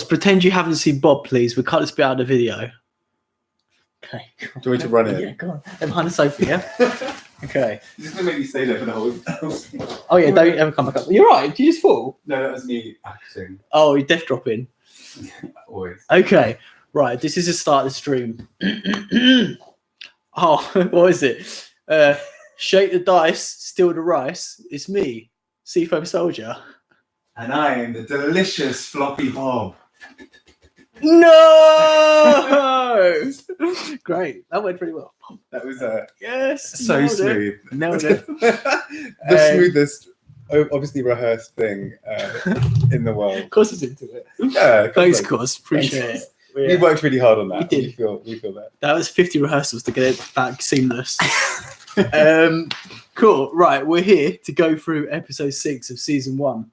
Pretend you haven't seen Bob, please. We cut this bit out of the video. Okay. Do you want me to run in? Yeah, go on. They're behind the sofa, yeah? Okay. This is going to make me stay there for the whole... Oh, yeah, don't ever come back up. You're right. Did you just fall? No, that was me acting. Oh, you're death dropping. Always. Okay. Right. This is the start of the stream. Oh, what is it? Shake the dice, steal the rice. It's me, Seafoam Soldier. And I am the delicious Floppy Bob. No! Great. That went pretty well. That was Yes. so smooth. Nailed it. The smoothest, obviously rehearsed thing in the world. Of course, it's into it. Yeah, Thanks, Cos. Appreciate it. Yeah. We worked really hard on that. We did. We feel that. That was 50 rehearsals to get it back seamless. Cool. Right. We're here to go through episode 6 of season 1,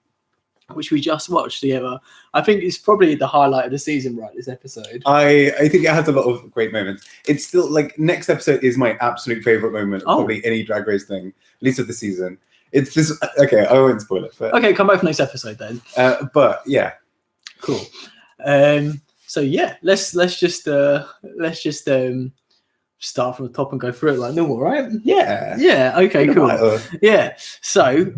which we just watched together. I think it's probably the highlight of the season, right? This episode. I think it has a lot of great moments. It's still like next episode is my absolute favorite moment of probably any Drag Race thing, at least of the season. It's this. Okay, I won't spoil it. But, okay, come back for next episode then. But yeah, cool. So yeah, let's just start from the top and go through it like normal, right? Yeah. Okay, cool. Yeah. So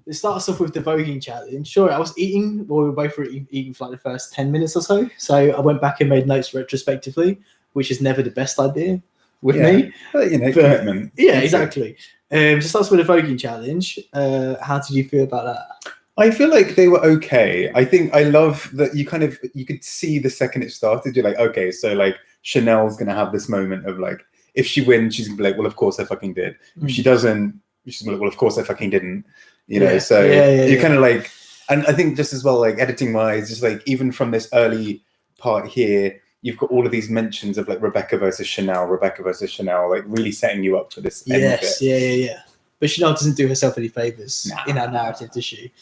it starts off with the voguing challenge. Sure, I was eating, well, we were both eating for like the first 10 minutes or so. So I went back and made notes retrospectively, which is never the best idea with me. But, commitment. Yeah, exactly. So it starts with the voguing challenge. How did you feel about that? I feel like they were okay. I think I love that you could see the second it started, you're like, okay, so like Chanel's going to have this moment of like, if she wins, she's going to be like, well, of course I fucking did. If she doesn't, she's going to be like, well, of course I fucking didn't. You're kind of like, and I think just as well, like editing wise, just like even from this early part here, you've got all of these mentions of like Rebecca versus Chanel, like really setting you up for this. Yes, yeah. But Chanel doesn't do herself any favors in our narrative, does she?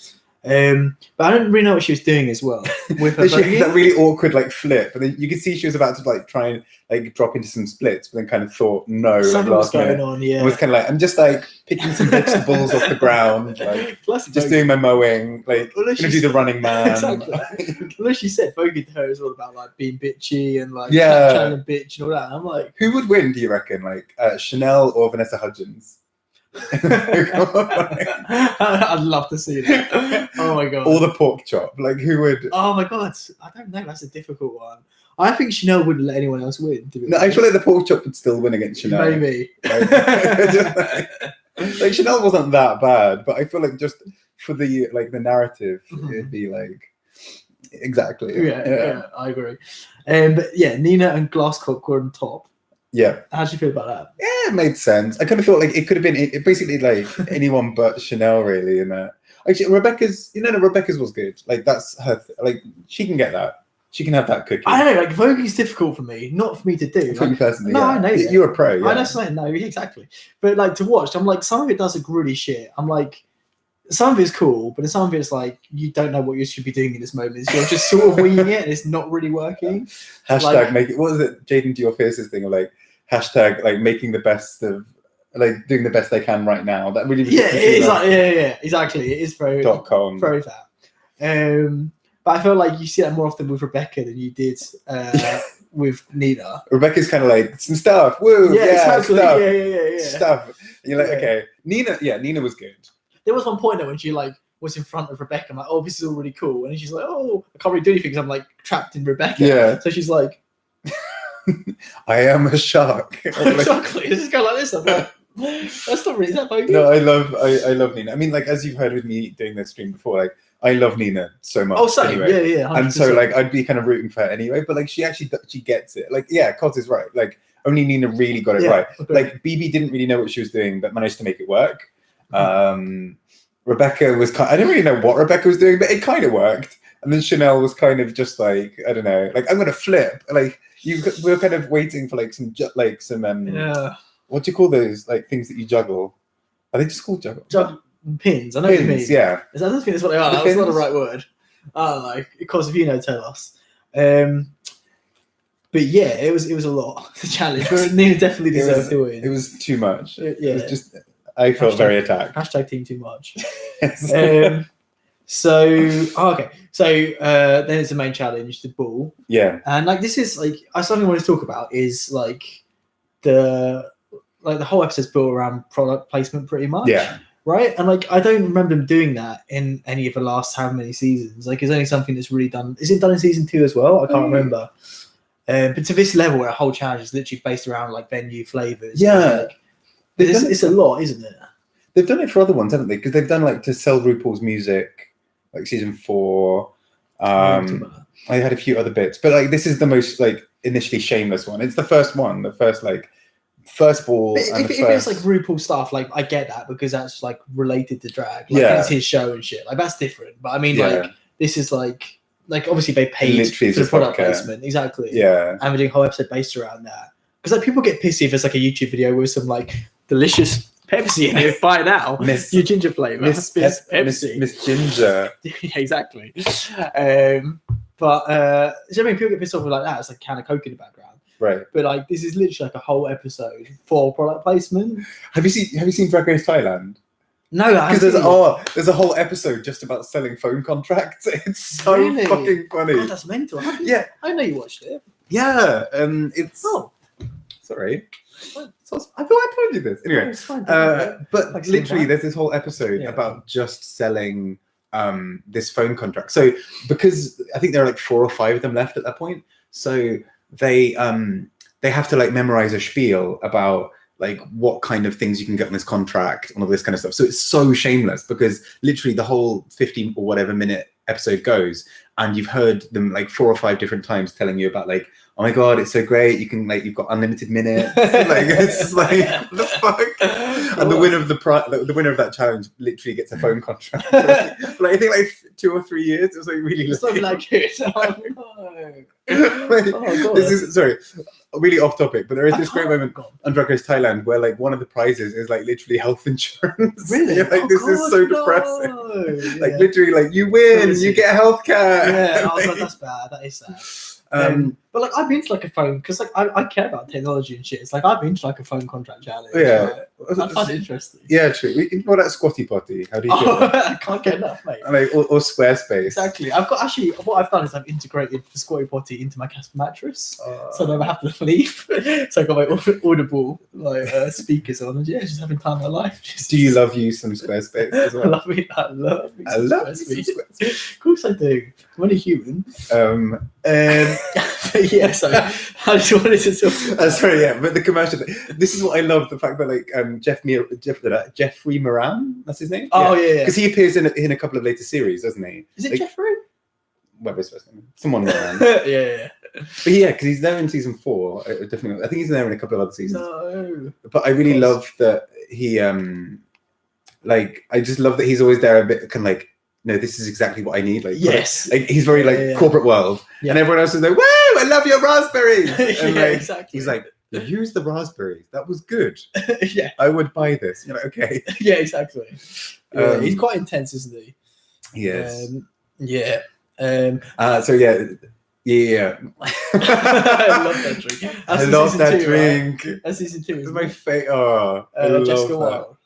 But I don't really know what she was doing as well. With her that really awkward like flip, and then you could see she was about to like try and like drop into some splits, but then kind of thought no. Something was going on. Yeah, it was kind of like I'm just like picking some vegetables off the ground, like just doing my mowing, like gonna do the running man. Exactly. Unless she said voguing to her is all about like being bitchy and like trying to bitch and all that. I'm like, who would win? Do you reckon? Like Chanel or Vanessa Hudgens? I'd love to see that. Oh my god! Or the pork chop. Like who would? Oh my god! I don't know. That's a difficult one. I think Chanel wouldn't let anyone else win. No, I feel like the pork chop would still win against Chanel. Maybe. Like Chanel wasn't that bad, but I feel like just for the like the narrative, it'd be like exactly. Yeah, I agree. But yeah, Nina and Glasscock were on top. Yeah. How do you feel about that? Yeah, it made sense. I kind of felt like it could have been basically like anyone but Chanel, really. In that, actually, Rebecca's was good. Like that's her. Like she can get that. She can have that cookie. I don't know. Like voguing is difficult for me, not for me to do. For you personally, no, I know that. You're a pro. Yeah. I know something. No, exactly. But like to watch, I'm like some of it does look really shit. I'm like. Some of it's cool, but some of it's like you don't know what you should be doing in this moment. So you're just sort of winging it, and it's not really working. Hashtag like, make it. What was it? Jaden Dior Fierce's thing of like hashtag like making the best of like doing the best they can right now. That really it is like exactly. It is very very fat. But I feel like you see that more often with Rebecca than you did with Nina. Rebecca's kind of like some stuff. Woo, exactly. Stuff. Yeah. Stuff. And you're like, okay, Nina was good. There was one point though when she like was in front of Rebecca. I'm like, oh, this is all really cool. And she's like, oh, I can't really do anything because I'm like trapped in Rebecca. Yeah. So she's like, I am a shark. Exactly. This is going like this. I'm like, that's not really, is that voguing? No, I love Nina. I mean, like as you've heard with me doing this stream before, like I love Nina so much. Oh, same. Anyway. Yeah. 100%. And so like I'd be kind of rooting for her anyway. But like she gets it. Like Cos is right. Like only Nina really got it right. Okay. Like BB didn't really know what she was doing, but managed to make it work. Rebecca was I don't really know what Rebecca was doing, but it kind of worked. And then Chanel was kind of just like, I don't know, like I'm gonna flip. Like we were kind of waiting for like some what do you call those like things that you juggle? Are they just called juggle? Pins. I know pins. Yeah. I don't think that's what they are. That's not the right word. I don't know. Of course, if you know, tell us. But yeah, it was a lot. The challenge. Nina definitely deserved to win. It was too much. Yeah. It was just. I felt very attacked. Hashtag team too much. So then it's the main challenge, the ball. Yeah. And like this is like something I want to talk about is like the whole episode's built around product placement pretty much. Yeah. Right? And like I don't remember them doing that in any of the last how many seasons. Like it's only something that's really done. Is it done in season 2 as well? I can't remember. But to this level where a whole challenge is literally based around like venue flavors. Yeah. Like, it's a lot, isn't it? They've done it for other ones, haven't they? Because they've done like to sell RuPaul's music, like season 4. I had a few other bits, but like this is the most like initially shameless one. It's the first one, the first ball. If it's like RuPaul stuff, like I get that because that's like related to drag. Like it's his show and shit. Like that's different. But I mean, like this is like obviously they paid literally for the product placement, exactly. Yeah, and we're doing a whole episode based around that because like people get pissy if there's like a YouTube video with some like delicious Pepsi in it. Buy now, your ginger flavor, Miss Pepsi, Miss Ginger. Yeah, exactly. But I mean, people get pissed off with like that. It's like a can of Coke in the background. Right. But like this is literally like a whole episode for product placement. Have you seen Drag Race Thailand? No, because there's a whole episode just about selling phone contracts. It's so fucking funny. God, that's mental. Yeah, I know you watched it. Yeah, it's sorry. I thought I told you this. Anyway, it's fine, but like literally, there's this whole episode about just selling this phone contract. So because I think there are like 4 or 5 of them left at that point, so they have to like memorize a spiel about like what kind of things you can get on this contract and all this kind of stuff. So it's so shameless because literally the whole 50 or whatever minute episode goes and you've heard them like 4 or 5 different times telling you about like, oh my God, it's so great. You can like, you've got unlimited minutes. Like it's just like, what the fuck? And the winner of the winner of that challenge literally gets a phone contract. Like I think like 2 or 3 years. It was like really something like it. This is sorry, really off topic, but there is this great moment on Drag Race Thailand where like one of the prizes is like literally health insurance. Really? You're like, this is so depressing. Like literally, like you win, you get healthcare. Yeah, God, that's bad. That is sad. But like I've been to like a phone because like I care about technology and shit. It's like I've been to like a phone contract challenge. Yeah, I find it interesting. Yeah, true. What about Squatty Potty? How do you feel? I can't get enough, mate. Like, or Squarespace. Exactly. I've got what I've done is I've integrated the Squatty Potty into my Casper mattress, so I never have to leave. So I got my Audible like speakers on, and just having time of my life. Do you love you some Squarespace as well? I love Squarespace. Of course I do. I'm only human. But yeah, so I just wanted to talk. Sorry, yeah, but the commercial thing. This is what I love: the fact that like Jeffrey Moran, that's his name. Oh yeah, because he appears in a couple of later series, doesn't he? Is it like, Jeffrey? Whatever his first name. Someone Moran. Yeah. But yeah, because he's there in season 4. Definitely, I think he's there in a couple of other seasons. No. But I really love that he like I just love that he's always there a bit kind of like, no, this is exactly what I need. Like, yes, like he's very like corporate world, and everyone else is like, "Woo, I love your raspberries." And yeah, exactly. He's like, "Use the raspberries. That was good. Yeah, I would buy this." You're like, okay. Yeah, exactly. He's quite intense, isn't he? Yes. Yeah. So yeah. Yeah. I love that drink. I love that drink. Right? That's season 2. It's my favorite. Oh, I love Jessica that. Wilde.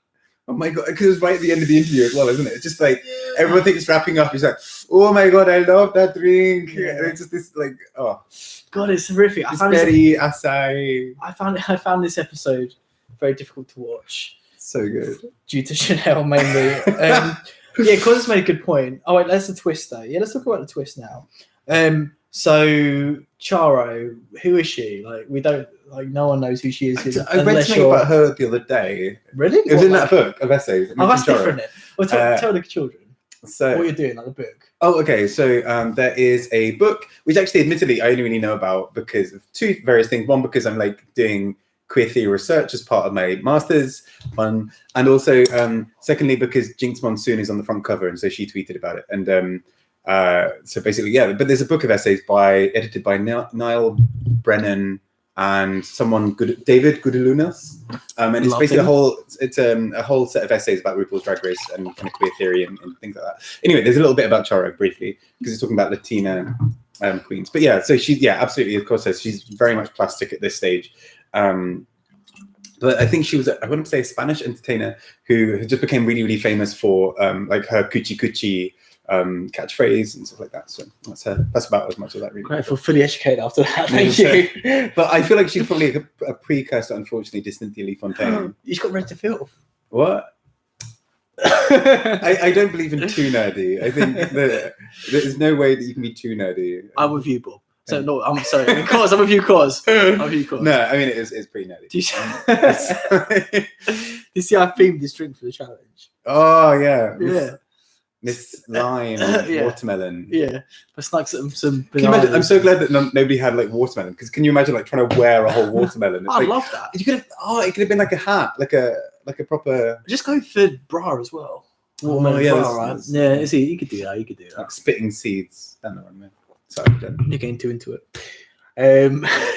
Oh my God, because it's right at the end of the interview as well, isn't it? It's just like everyone thinks it's wrapping up. He's like, oh my God, I love that drink. Yeah. And it's just this like, oh. God, it's horrific. It's very acai. I found this episode very difficult to watch. So good. Due to Chanel mainly. Yeah, Cause made a good point. Oh wait, that's the twist though. Yeah, let's talk about the twist now. So Charo, who is she? Like we don't like no one knows who she is. I read something about her the other day. Really? It was in that book of essays. Oh, that's different. Well, tell the children so what you're doing, like the book. Oh, okay. So there is a book which actually, admittedly, I only really know about because of 2 various things. One, because I'm like doing queer theory research as part of my master's one, and also secondly because Jinx Monsoon is on the front cover, and so she tweeted about it. And so basically, yeah. But there's a book of essays edited by Niall Brennan and someone David Goodolunas, and it's basically a whole set of essays about RuPaul's Drag Race and kind of queer theory and things like that. Anyway, there's a little bit about Charo briefly because it's talking about Latina queens. But yeah, so she's absolutely, of course, she's very much plastic at this stage. But I think she was, I wouldn't say a Spanish entertainer who just became really, really famous for like her Cuchi Cuchi catchphrase and stuff like that. So that's about as much as that really. Great, I feel fully educated after that. Thank you. But I feel like she's probably a precursor, unfortunately, to Cynthia Lee Fontaine. She's got ready to feel. What? I don't believe in too nerdy. I think that there's no way that you can be too nerdy. I'm with you, Bob. So no, I'm sorry. Of course, I'm with you, cause. I'm with you, cause. No, I mean it's pretty nerdy. Do you see I themed this drink for the challenge? Oh yeah. Yeah. Miss Lime, watermelon. Yeah, it's like some. Can you imagine, I'm so glad that nobody had like watermelon, because can you imagine like trying to wear a whole watermelon? I like, love that. You could have. Oh, it could have been like a hat, like a proper. Just go for bra as well. Watermelon bra, right? Yeah, see, you could do that. Like spitting seeds. Don't know what I mean. Sorry, you're getting too into it.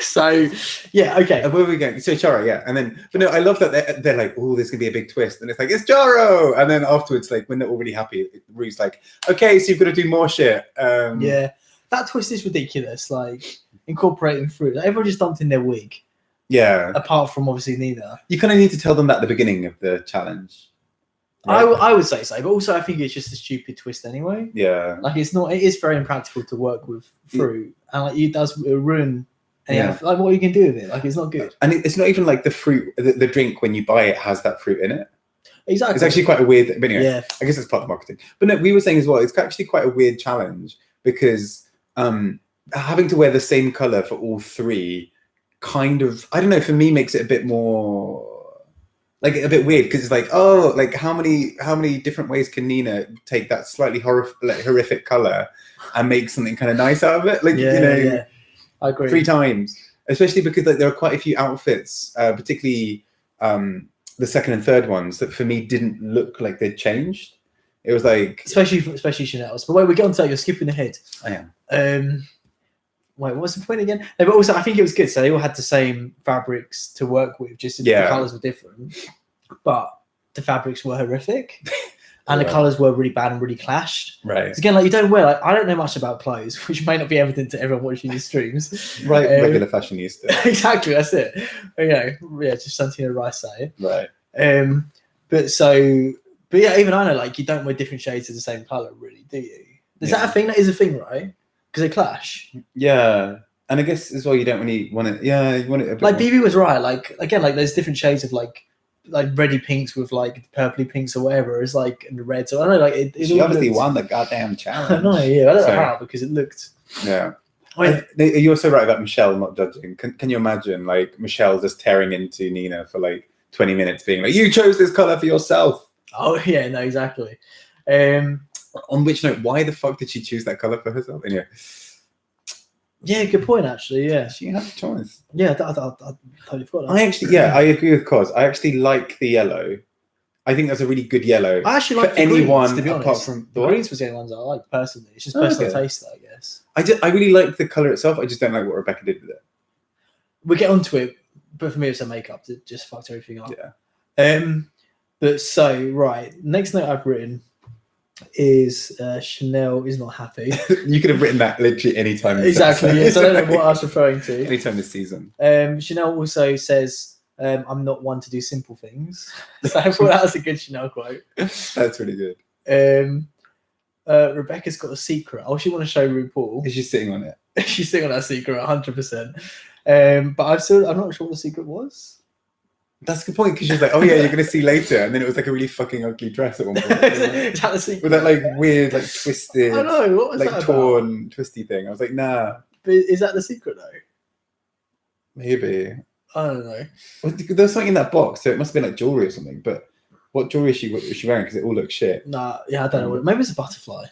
So yeah, okay. Where are we going? So Charo, yeah, and then but no, I love that they're like, oh, there's gonna be a big twist, and it's like it's Charo, and then afterwards, like when they're already happy, Rue's like, okay, so you've got to do more shit. Yeah, that twist is ridiculous. Like incorporating fruit, like, everyone just dumped in their wig. Yeah, apart from obviously Nina. You kind of need to tell them that at the beginning of the challenge. Right? I would say so, but also I think it's just a stupid twist anyway. Yeah, like it's not. It is very impractical to work with fruit, and like it does ruin. Like what you can do with it, like it's not good. And it's not even like the fruit. The drink when you buy it has that fruit in it. Exactly, it's actually quite a weird. But anyway, yeah, I guess it's part of marketing. But no, we were saying as well, it's actually quite a weird challenge because having to wear the same color for all three, kind of, I don't know. For me, makes it a bit more. Like a bit weird because it's like, oh, like how many different ways can Nina take that slightly horrific color and make something kind of nice out of it? Like yeah, I agree. 3 times, especially because like there are quite a few outfits, particularly the second and third ones that for me didn't look like they'd changed. It was like especially Chanel's. But wait, we're going to tell you're skipping ahead. I am. Wait, what was the point again? No, but also, I think it was good. So they all had the same fabrics to work with, just the colours were different. But the fabrics were horrific. And the colours were really bad and really clashed. Right. So again, like you don't wear, like I don't know much about clothes, which may not be evident to everyone watching these streams. Right, regular fashionista. Exactly, that's it. Yeah, just Santino Rice say. Right. But yeah, even I know, like you don't wear different shades of the same colour, really, do you? Is that a thing? That is a thing, right? Because they clash. Yeah, and I guess as well, you don't really want it. Yeah, you want it. A bit like more. BB was right. Like again, like there's different shades of like reddy pinks with like purpley pinks or whatever. It's like and the red. So I don't know. Like she obviously won the goddamn challenge. I know. Yeah, I don't know how because it looked. Yeah. You're so right about Michelle not judging. Can you imagine like Michelle just tearing into Nina for like 20 minutes, being like, "You chose this color for yourself." Oh yeah, no, exactly. On which note, why the fuck did she choose that color for herself? Anyway. Yeah, good point. Actually, yeah, she had a choice. Yeah, I totally forgot that. I agree with Cos. I actually like the yellow. I think that's a really good yellow. I actually like anyone greens, to be honest. Apart from the greens was the only ones I like personally. It's just personal taste, I guess. I really like the color itself. I just don't like what Rebecca did with it. We'll get onto it, but for me, it's her makeup that just fucked everything up. Yeah. But so right, next note I've written is Chanel is not happy. You could have written that literally any time. Exactly. Yes, I don't know what I was referring to. Anytime this season. Chanel also says, "I'm not one to do simple things." So I thought that was a good Chanel quote. That's really good. Rebecca's got a secret. Oh, she want to show RuPaul. Is she sitting on it? She's sitting on that secret, 100%. But I'm not sure what the secret was. That's a good point because she's like, "Oh yeah, you're gonna see later," and then it was like a really fucking ugly dress at one point. Is that the secret? With that like weird, like twisted, I know what was like that torn, about? Twisty thing. I was like, nah. But is that the secret though? Maybe. I don't know. Well, there's something in that box, so it must have been like jewelry or something. But what jewelry is she wearing? Because it all looks shit. Nah, yeah, I don't know. Maybe it's a butterfly.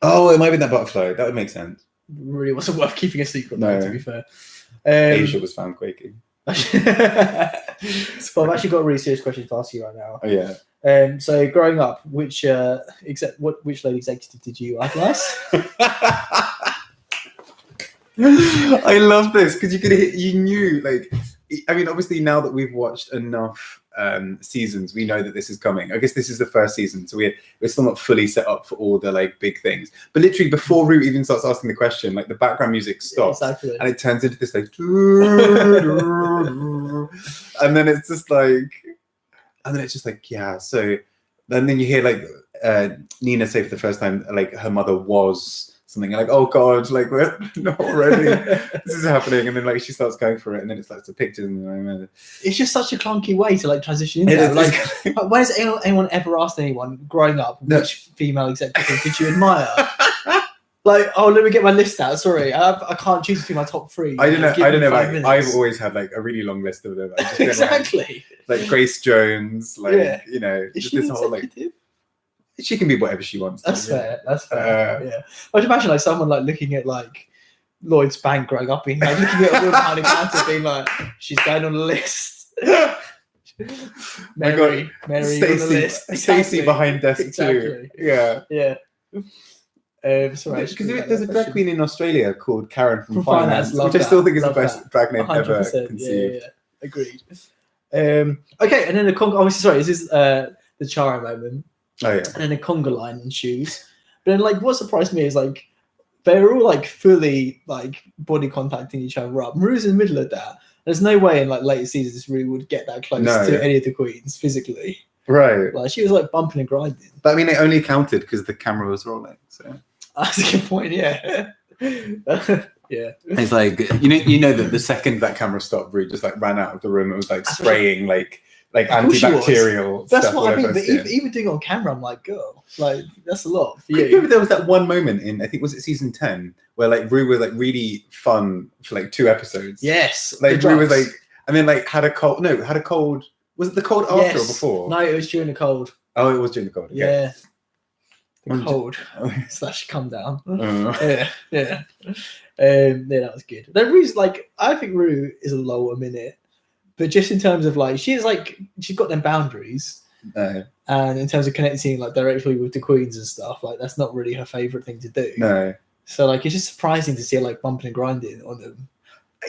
Oh, it might be that butterfly. That would make sense. Really wasn't worth keeping a secret, no. though, to be fair. Asia was found quaking. So I've actually got a really serious question to ask you right now. Oh yeah. So growing up, which lady executive did you idolize? I love this because you knew, like, I mean, obviously now that we've watched enough seasons, we know that this is coming. I guess this is the first season, so we're still not fully set up for all the like big things. But literally before Ru even starts asking the question, like the background music stops and it turns into this like, and then it's just like, yeah. So and then you hear like Nina say for the first time, like her mother was something, like, oh god, like we're not ready, this is happening, and then like she starts going for it, and then it's like the pictures, and it's just such a clunky way to like transition into that. Like, when has anyone ever asked anyone growing up which female executive did you admire? Like, oh, let me get my list out. Sorry, I can't choose between my top 3. I don't know. Like, I've always had like a really long list of them. I've just been, exactly. Like Grace Jones, like you know, is just she this whole like. She can be whatever she wants. That's fair. That's fair. Yeah. I'd imagine like someone like looking at like Lloyd's Bank growing up, being like looking at a woman behind a counter, being like, she's going on the list. Mary on the list. Stacey behind desk exactly. 2. Yeah. Yeah. Sorry, because there's a drag queen in Australia called Karen from Finance, which I still think is the best drag name ever conceived. Yeah. Agreed. Okay, and then the obviously, this is the Chara moment. Oh yeah. And then a conga line ensues. But then like what surprised me is like they're all like fully like body contacting each other up. Rue's in the middle of that. There's no way in like later seasons Rue would get that close to any of the queens physically. Right. Like she was like bumping and grinding. But I mean it only counted because the camera was rolling. So that's a good point, yeah. Yeah. It's like you know that the second that camera stopped, Rue just like ran out of the room. It was like spraying like antibacterial. That's stuff what I mean. But even doing it on camera, I'm like, girl, like that's a lot for you. Remember there was that one moment in, I think was it season 10, where like Rue was like really fun for like 2 episodes. Yes. Like Rue was like, and then like had a cold. No, had a cold. Was it the cold after or before? No, it was during the cold. Oh, it was during the cold. Okay. Yeah. The cold / come down. Yeah. Yeah, that was good. The Rue's like, I think Rue is a low a minute. But just in terms of like, she's got them boundaries, and in terms of connecting like directly with the queens and stuff, like that's not really her favorite thing to do. No. So like, it's just surprising to see her like bumping and grinding on them.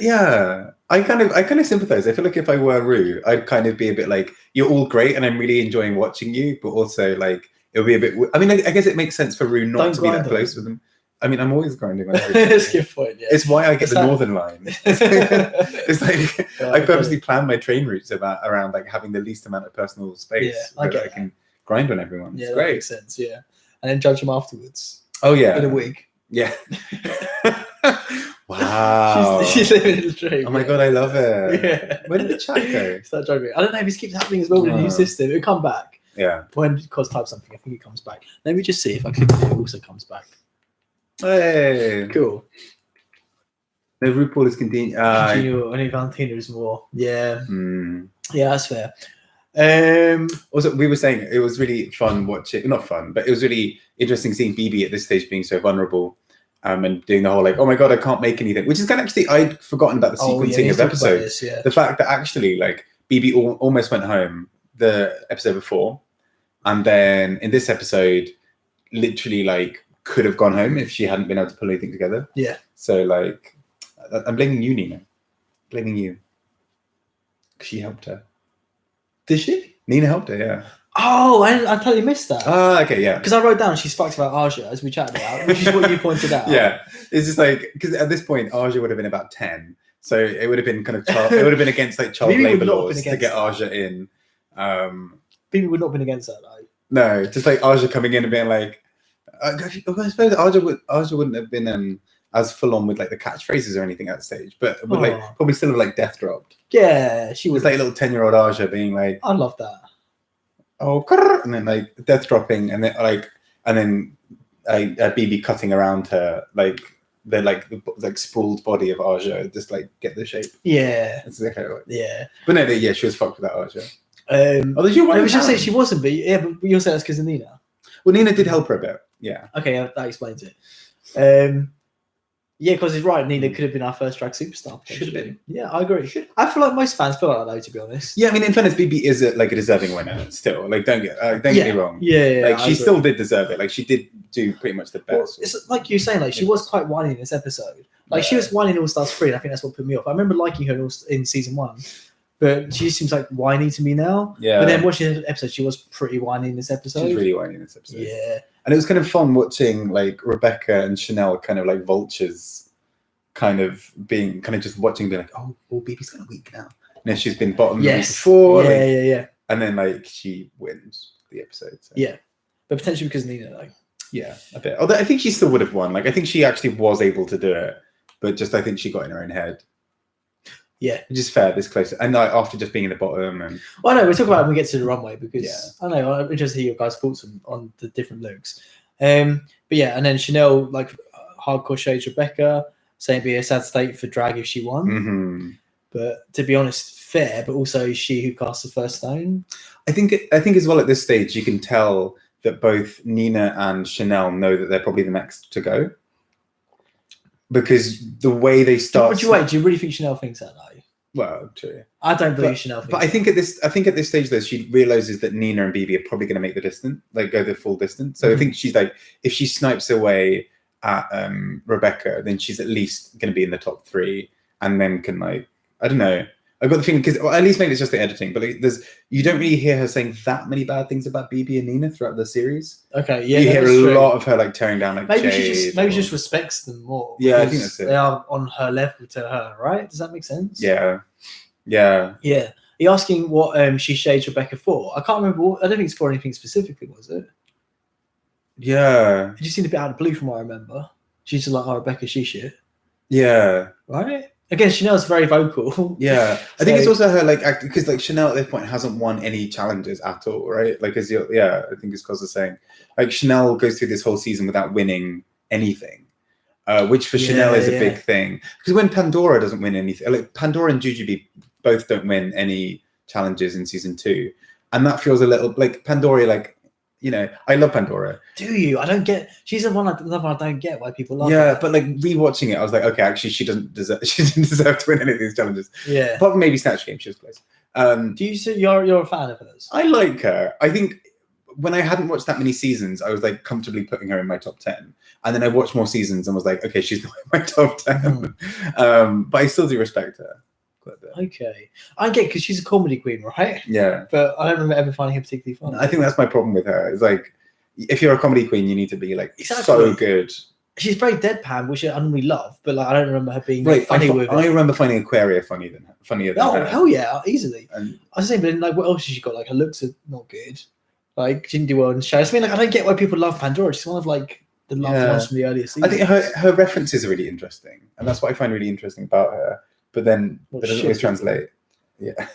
Yeah, I kind of sympathize. I feel like if I were Rue, I'd kind of be a bit like, you're all great, and I'm really enjoying watching you, but also like it would be a bit. I mean, I guess it makes sense for Rue not to be that close with them. I mean, I'm always grinding. That's a good point. Yeah. It's why I get the Northern Line. It's like I purposely plan my train routes around like having the least amount of personal space. Yeah, I can grind on everyone. Yeah, it's great. That makes sense. Yeah, and then judge them afterwards. Oh yeah, in a wig. Yeah. Wow. She's living in the dream. Oh my god, I love it. Yeah. Where did the chat go? Start driving. I don't know if this keeps happening as well with the new system. It'll come back. Yeah. When Cos type something, I think it comes back. Let me just see if I click it. It also comes back. Hey, cool. No, RuPaul is continuing. Only Valentina is more. Yeah. Yeah, that's fair. Also, we were saying it was really fun watching. Not fun, but it was really interesting seeing BB at this stage being so vulnerable, and doing the whole like, oh my god, I can't make anything. Which is kind of actually, I'd forgotten about the sequencing of episodes. The fact that actually like BB almost went home the episode before, and then in this episode, literally like could have gone home if she hadn't been able to pull anything together. Yeah. So like, I'm blaming you, Nina. Blaming you. She helped her. Did she? Nina helped her, yeah. Oh, I totally missed that. Okay, yeah. Because I wrote down she's fucked about Aja, as we chatted about, which is what you pointed out. Yeah. It's just like, because at this point, Aja would have been about 10. So it would have been kind of, it would have been against like child labour laws to get Aja in. People would not have been against that, though. No, just like Aja coming in and being like, I suppose Aja wouldn't have been as full on with like the catchphrases or anything at that stage, but would like probably still have like death dropped. Yeah, she was like little 10-year-old Aja being like, I love that. Oh, and then like death dropping, and then BB cutting around her, like the sprawled body of Aja, just like get the shape. Yeah, that's exactly right. Yeah, but no, yeah, she was fucked with that Aja. I was just saying she wasn't, but yeah, but you're saying that's because of Nina. Well, Nina did help her a bit. Yeah. Okay, that explains it. Yeah, because he's right. Nina could have been our first drag superstar. Should have been. Yeah, I agree. I feel like most fans feel like that, though, to be honest. Yeah, I mean, in fairness, BB is a deserving winner still. Like, don't get me wrong. Yeah, like she still did deserve it. Like she did do pretty much the best. Well, it's like you were saying, like she was quite whiny in this episode. Like she was whiny in All Stars 3, and I think that's what put me off. I remember liking her in season 1, but she seems like whiny to me now. Yeah. But then watching the episode, she was pretty whiny in this episode. She's really whiny in this episode. Yeah. And it was kind of fun watching like Rebecca and Chanel kind of like vultures, kind of just watching, being like, oh, BB's kind of weak now. And she's been bottom the week before. Yeah. And then like she wins the episode. So. Yeah. but potentially because Nina though. Yeah, a bit. Although I think she still would have won. Like I think she actually was able to do it, but just I think she got in her own head. Yeah, which is fair this close, and like, after just being in the bottom. And well, no, we'll talk about it when we get to the runway because I know I'm interested to hear your guys' thoughts on the different looks. But yeah, and then Chanel like hardcore shades Rebecca, saying it'd be a sad state for drag if she won. Mm-hmm. But to be honest, fair, but also she who cast the first stone. I think as well at this stage you can tell that both Nina and Chanel know that they're probably the next to go, because the way they start. Do you really think Chanel thinks that though? Well, true. I don't believe Chanel thinks but I think at this stage though, she realizes that Nina and BB are probably going to make the distance, like go the full distance. So I think she's like, if she snipes away at Rebecca, then she's at least going to be in the top 3, and then can like, I don't know. I've got the feeling because at least maybe it's just the editing, but like, you don't really hear her saying that many bad things about BB and Nina throughout the series. Okay, yeah, you hear a lot of her like tearing down like maybe Jade she just respects them more. Yeah, I think that's it. They are on her level to her, right? Does that make sense? Yeah. Are you asking what she shades Rebecca for? I can't remember. I don't think it's for anything specifically, was it? Yeah. It just seemed a bit out of the blue from what I remember. She's just like, oh, Rebecca, she shit. Yeah. Right? Again, Chanel's very vocal. Yeah. I think it's also her like act, because like Chanel at this point hasn't won any challenges at all, right? Like I think it's because of saying like Chanel goes through this whole season without winning anything. Which for Chanel is a big thing. Because when Pandora doesn't win anything, like Pandora and Jujubee both don't win any challenges in season 2. And that feels a little like Pandora, like, you know, I love Pandora. Do you? I don't get. She's the one I don't get why people love her. Yeah, but like rewatching it, I was like, okay, actually, she didn't deserve to win any of these challenges. Yeah, apart from maybe Snatch Game, she was close. Do you say you're a fan of hers? I like her. I think when I hadn't watched that many seasons, I was like comfortably putting her in my top 10, and then I watched more seasons and was like, okay, she's not in my top 10. But I still do respect her. Okay, I get because she's a comedy queen, right? Yeah, but I don't remember ever finding her particularly funny. I think that's my problem with her. It's like, if you're a comedy queen, you need to be like so good. She's very deadpan, which I really love, but like I don't remember her being funny with it. I remember finding Aquaria funnier than her. Hell yeah, easily. And I was saying, but then, like, what else has she got? Like, her looks are not good. Like, she didn't do well in the show. I mean, like, I don't get why people love Pandora. She's one of like the loved ones from the earlier seasons. I think her references are really interesting, and that's what I find really interesting about her. But then that doesn't always translate. Yeah.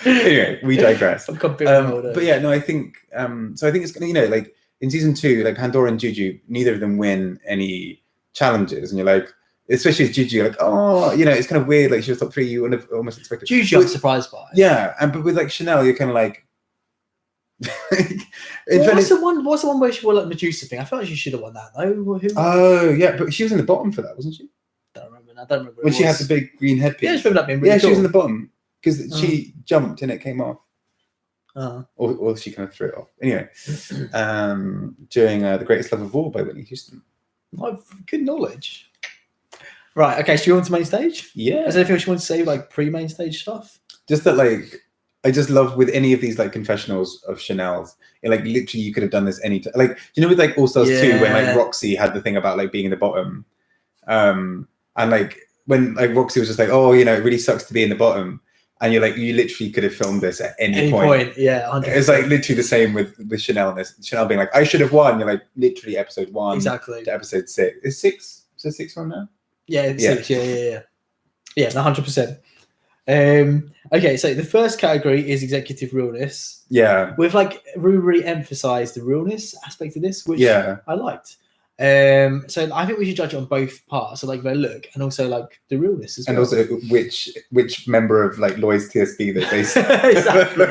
Anyway, we digress. But yeah, no, I think so. I think it's gonna, you know, like in season 2, like Pandora and Juju, neither of them win any challenges, and you're like, especially with Juju, like, oh, you know, it's kind of weird. Like she was top 3, you would have almost expected. Juju, I'm surprised by. Yeah, but with like Chanel, you're kind of like. What's the one where she won like Medusa thing? I feel like she should have won that though. Oh yeah, but she was in the bottom for that, wasn't she? I don't remember when she had the big green headpiece. Yeah, I just remember that being really cool. She was in the bottom because she jumped and it came off. Or she kind of threw it off. Anyway, during The Greatest Love of All by Whitney Houston. Good knowledge. Right, okay, so you on to main stage? Yeah. Is there anything else you want to say, like pre-main stage stuff? Just that, like, I just love with any of these like confessionals of Chanel's, like literally you could have done this any time. Like, you know, with like All Stars 2, when like Roxy had the thing about like being in the bottom. And like when like Roxy was just like, oh, you know, it really sucks to be in the bottom, and you're like, you literally could have filmed this at any point. Yeah, 100%. It's like literally the same with Chanel and this. Chanel being like, I should have won. You're like, literally episode 1 exactly to episode 6. Is 6? Is there 6 on now? Yeah, 6. Yeah, 100%. Okay, so the first category is executive realness. Yeah, we've like really emphasized the realness aspect of this, which I liked. So I think we should judge it on both parts, so like their look and also like the realness as well. And also which member of like Lloyd's TSB that they exactly.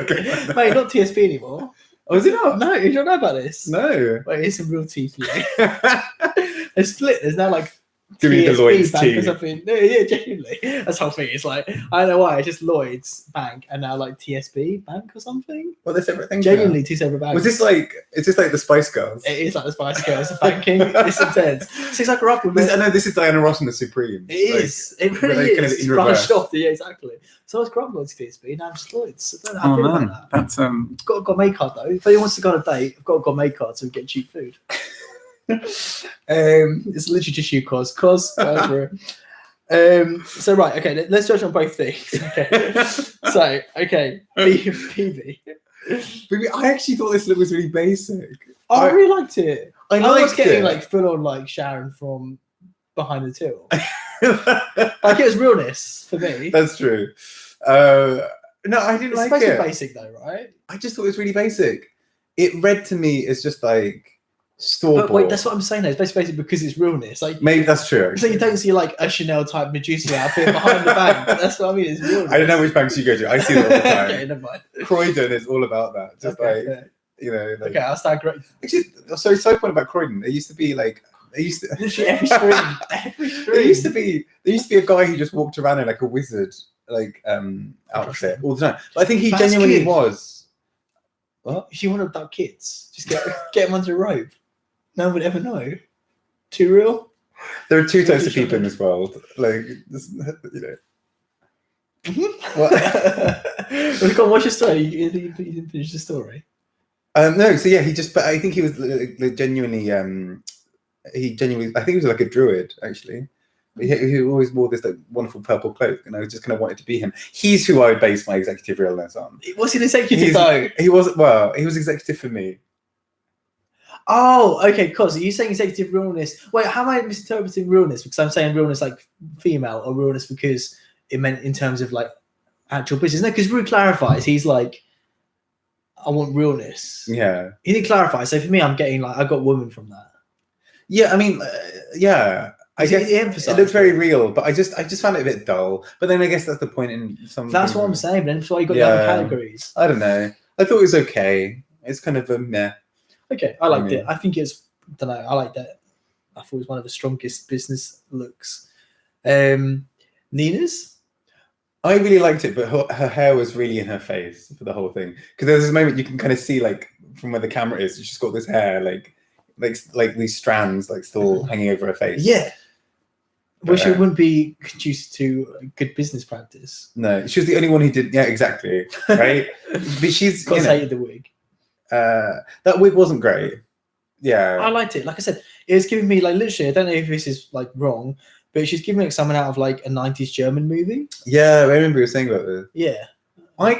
Mate, not TSB anymore. Oh, is it not? No, you don't know about this. No. Wait, it's some real tea for you. It's split. There's now like doing the Lloyd's Bank tea. Or something. No, yeah, genuinely. That's the whole thing. It's like, I don't know why, it's just Lloyd's Bank and now like TSB Bank or something. Well, they're separate things. Genuinely, 2 separate banks. Is this like the Spice Girls? It is like the Spice Girls, the banking. It's intense. So it's like a rapper. I know this is Diana Ross and the Supremes. It is. It really is. It's branched off. Yeah, exactly. So I was grew up Lloyd's TSB, now I'm just Lloyd's. I don't know how I feel about that. That's got a gourmet card though. If anyone wants to go on a date, I've got a gourmet card so we get cheap food. It's literally just you, Cos. So right, okay, let's judge on both things. Okay. So, okay, PB. I actually thought this look was really basic. I really liked it. I was getting it. like full on like Sharon from Behind the Till. Like it was realness for me. That's true. No, I didn't like it. It's supposed to be basic though, right? I just thought it was really basic. It read to me as just like store bought. Wait, that's what I'm saying. Though. It's basically because it's realness. Like maybe that's true. So you don't see like a Chanel type Medusa outfit behind the bank. That's what I mean. It's realness. I don't know which banks you go to. I see it all the time. Okay, never mind. Croydon is all about that. Just okay, like fair. you know. Like, okay, I'll start great. Actually, sorry, side point about Croydon. There used to be like. Literally every stream. Every stream. There used to be a guy who just walked around in like a wizard like outfit all the time. But I think he genuinely was. What? If you want to abduct kids, just get them under a rope. No one would ever know. Too real? There are two types of people in this world. Like, you know. What? Well, go on, what's your story? You didn't finish the story. No, so yeah, but I think he was genuinely. I think he was like a druid actually. He always wore this like wonderful purple cloak, and I just kind of wanted to be him. He's who I would base my executive realness on. Was he an executive though? He wasn't. Well, he was executive for me. Oh, okay, cool. So you're saying executive realness. Wait, how am I misinterpreting realness? Because I'm saying realness like female, or realness because it meant in terms of like actual business. No, because Ru clarifies. He's like, I want realness. Yeah. He didn't clarify. So for me, I'm getting like I got woman from that. Yeah, I mean, yeah. I guess it looks very real, but I just found it a bit dull. But then I guess that's the point in some. That's what I'm saying. Then that's why you got the other categories. I don't know. I thought it was okay. It's kind of a meh. Okay, I liked it. I think it's. I don't know. I like that. I thought it was one of the strongest business looks. Nina's. I really liked it, but her hair was really in her face for the whole thing. Because there's this moment you can kind of see, like, from where the camera is, she's got this hair, like these strands, like, still hanging over her face. Yeah. Which it wouldn't be conducive to good business practice. No, she was the only one who did. Yeah, exactly. Right. But she's. Hated the wig. That wig wasn't great. Yeah. I liked it. Like I said, it was giving me like literally. I don't know if this is like wrong, but she's giving me like someone out of like a 90s German movie. Yeah, I remember you were saying about this. Yeah. I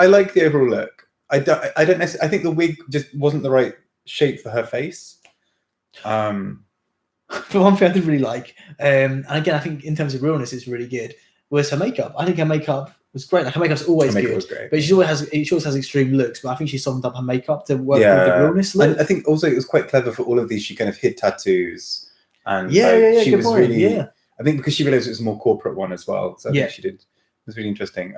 like the overall look. I don't necessarily. I think the wig just wasn't the right shape for her face. For one thing I did really like, and again, I think in terms of realness, it's really good, was her makeup. I think her makeup was great. Like her makeup's always good, was great. But she always has extreme looks. But I think she summed up her makeup to work with the realness look. And I think also it was quite clever for all of these. She kind of hid tattoos, and she was point. really. Yeah. I think because she realized it was a more corporate one as well. So I think she did. It was really interesting.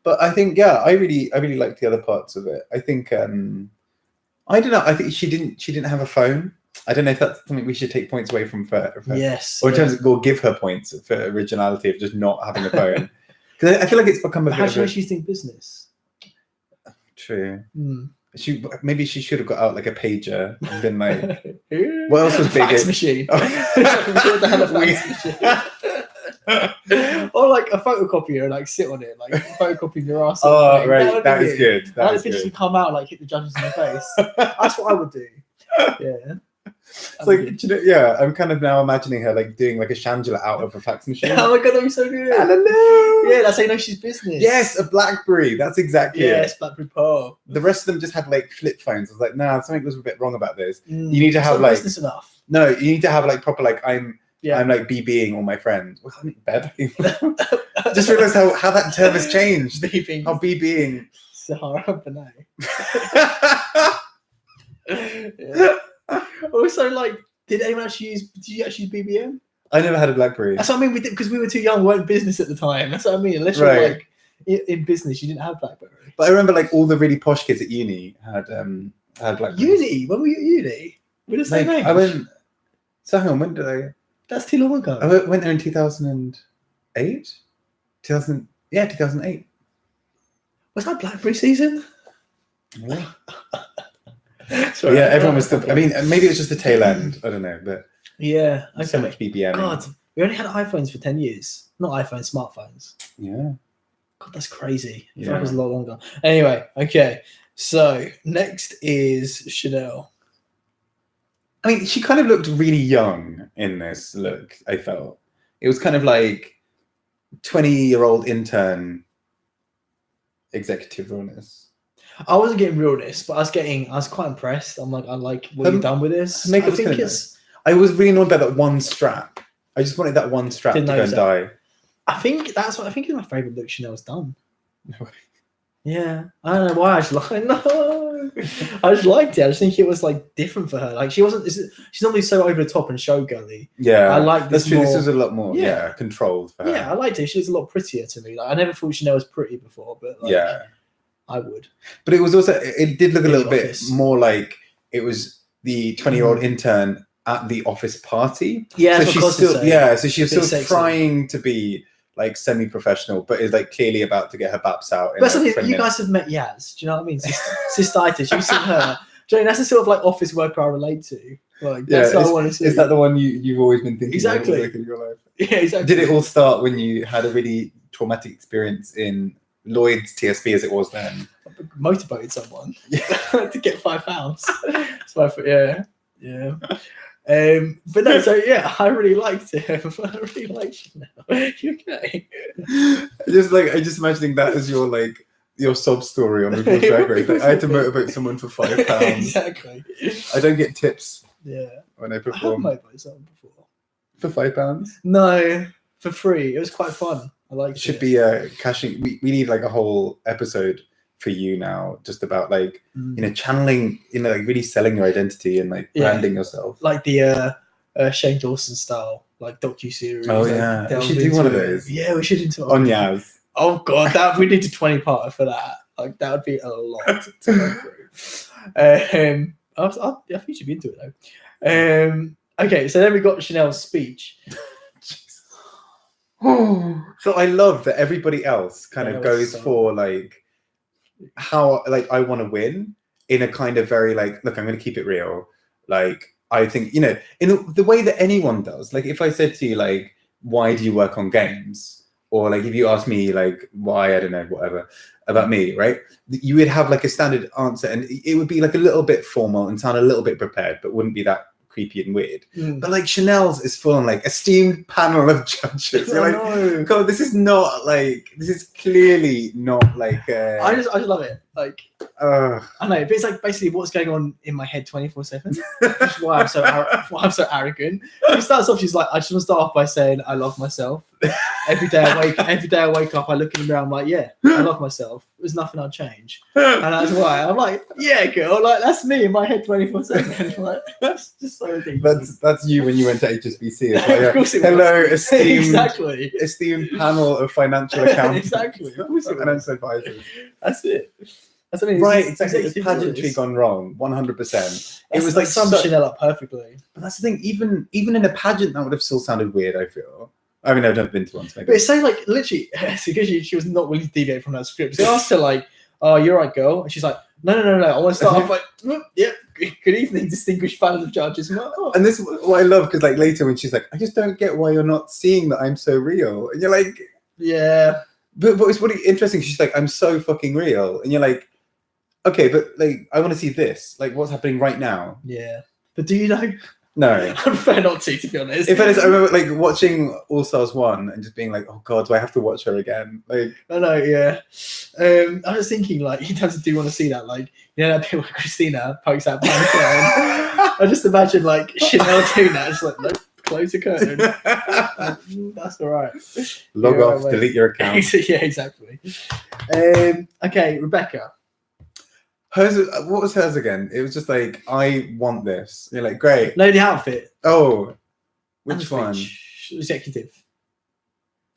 But I think I really liked the other parts of it. I think I don't know. I think she didn't have a phone. I don't know if that's something we should take points away from for yes, or in terms of give her points for originality of just not having a phone. Because I feel like it's become a bit. How do you know she's doing business? True. Maybe she should have got out like a pager and been like, what else was big? Fax machine. Or like a photocopier and like sit on it, like photocopying your ass. Oh, right, that is good. That is good. Come out like hit the judges in the face. That's what I would do. Yeah. It's like, I'm kind of now imagining her like doing like a chandelier out of a fax machine. Oh my god, that'd be so good. I don't know. Yeah, that's how you know she's business. Yes, a BlackBerry. That's exactly it. Yes, BlackBerry Pearl. The rest of them just had like flip phones. I was like, nah, something was a bit wrong about this. You need to have like business enough. No, you need to have like proper like I'm like BBing all my friends. Was I bad? Just realised how that term has changed. BBing. How BBing. Sahara Banai. Also, like, did you actually use BBM? I never had a BlackBerry. That's what I mean. We did because we were too young. We weren't in business at the time. That's what I mean. Unless you're like in business, you didn't have BlackBerry. But I remember like all the really posh kids at uni had BlackBerry. Uni? When were you at uni? We're the same age. I went. So hang on, when did I? That's too long ago. I went there in 2008. 2008. Was that BlackBerry season? Yeah. Sorry, everyone was still. I mean, maybe it was just the tail end. I don't know, but yeah, so much BBM. God, we only had iPhones for 10 years. Not iPhones, smartphones. Yeah. God, that's crazy. Yeah. That was a lot longer. Anyway, okay. So next is Chanel. I mean, she kind of looked really young in this look. I felt it was kind of like 20-year-old intern executive realness. I wasn't getting realness, but I was quite impressed. I'm like, I like what you've done with this. I think it's. I was really annoyed by that one strap. I just wanted that one strap to go and die. I think is my favourite look Chanel's done. No way. Yeah, I don't know why. I just liked it. I just think it was like different for her. Like she's normally so over the top and showgirly. Yeah, I like this. That's true. This was a lot more controlled for her. Yeah, I liked it. She was a lot prettier to me. Like I never thought Chanel was pretty before, but like, I would. But it was also it did look a little bit more like it was the 20-year-old intern at the office party. Yeah, so she's still so she's still trying to be like semi-professional, but is like clearly about to get her baps out. But something you guys have met Yaz. Do you know what I mean? Cystitis. You've seen her. Do you know, that's the sort of like office worker I relate to. Like that's what I want to see. Is that the one you've always been thinking exactly of in your life? Yeah, exactly. Did it all start when you had a really traumatic experience in Lloyd's TSB as it was then? Motorboated someone to get £5. So yeah. But no, so yeah, I really liked it. I really liked Chanel. You okay? I just imagining that as your sob story on RuPaul's Drag Race. Like, I had to motivate someone for £5. Exactly. I don't get tips. Yeah. When I perform. I have motivated someone before. For £5? No, for free. It was quite fun. I liked it. Should be cashing. We need like a whole episode for you now, just about like channeling, like really selling your identity and like branding yourself, like the Shane Dawson style, like docu-series. Oh yeah, we should do one of those. Yeah, we should do it on Yaz. Oh god, we need a 20-parter for that. Like that would be a lot to go through. I think you should be into it though. Okay, so then we got Chanel's speech. So I love that everybody else kind of goes for like how like I want to win in a kind of very like, look, I'm going to keep it real. Like I think, in the way that anyone does. Like if I said to you like, why do you work on games? Or like if you ask me like why, I don't know, whatever about me, right? You would have like a standard answer and it would be like a little bit formal and sound a little bit prepared, but wouldn't be that creepy and weird. But like Chanel's is full on like esteemed panel of judges. You're like, God, this is clearly not like I just love it. Like I know, but it's like basically what's going on in my head 24/7. Which is why I'm so arrogant. She starts off, she's like, I just want to start off by saying I love myself. Every day I wake up, I look in the mirror, I'm like, yeah, I love myself. There's nothing I'll change. And that's why I'm like, yeah, girl, like that's me in my head 24/7. Like that's just so ridiculous. That's you when you went to HSBC. Like, of course it hello, was. esteemed panel of financial accountants. Exactly. Financial advisors. That's it. That's what I mean. Right, exactly. It's pageantry gone wrong, 100%. It was like summed Chanel up perfectly. But that's the thing. Even in a pageant, that would have still sounded weird. I feel. I mean, I've never been to one. So maybe. But it's so like literally, it's because she was not willing to deviate from that script. So they asked her like, "Oh, you're right, girl," and she's like, "No. I want to start off like, yeah, good evening, distinguished panel of judges." And, and this is what I love because like later when she's like, "I just don't get why you're not seeing that I'm so real," and you're like, "Yeah." But it's really interesting. She's like, "I'm so fucking real," and you're like, "Okay, but like, I want to see this. Like, what's happening right now?" Yeah, but do you know? No, I prefer not to be honest. If I remember like watching All Stars 1 and just being like, "Oh God, do I have to watch her again?" Like, I know, yeah. I was thinking like, in terms of do you want to see that? Like, that bit where Christina pokes out pants down. I just imagine like Chanel doing that. It's like, nope, close the curtain. That's all right. Log off, delete your account. Yeah, exactly. Okay, Rebecca. Hers, what was hers again? It was just like, I want this. You're like, great. No, the outfit. Oh, which one? Executive.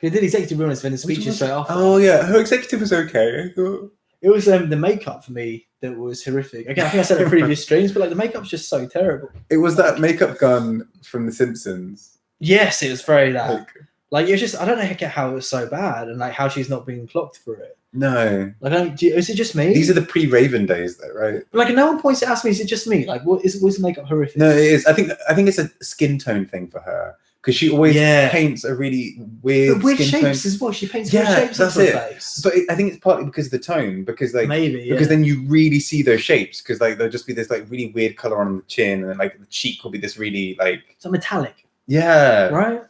They did executive realness when the speeches straight after. Oh yeah, her executive was okay. I thought. It was the makeup for me that was horrific. Again, I think I said it in previous streams, but like the makeup's just so terrible. It was that makeup gun from The Simpsons. Yes, it was very that. Like it was just, I don't know how it was so bad and like how she's not being clocked for it. No. Like, is it just me? These are the pre-Raven days, though, right? But like, no one points to ask me, is it just me? Like, was makeup horrific? No, it is. I think it's a skin tone thing for her because she always paints a really weird weird skin shapes tone. as well. She paints weird shapes on her face. But I think it's partly because of the tone, because like maybe because then you really see those shapes because like there'll just be this like really weird color on the chin and then like the cheek will be this really like it's metallic. Yeah. Right.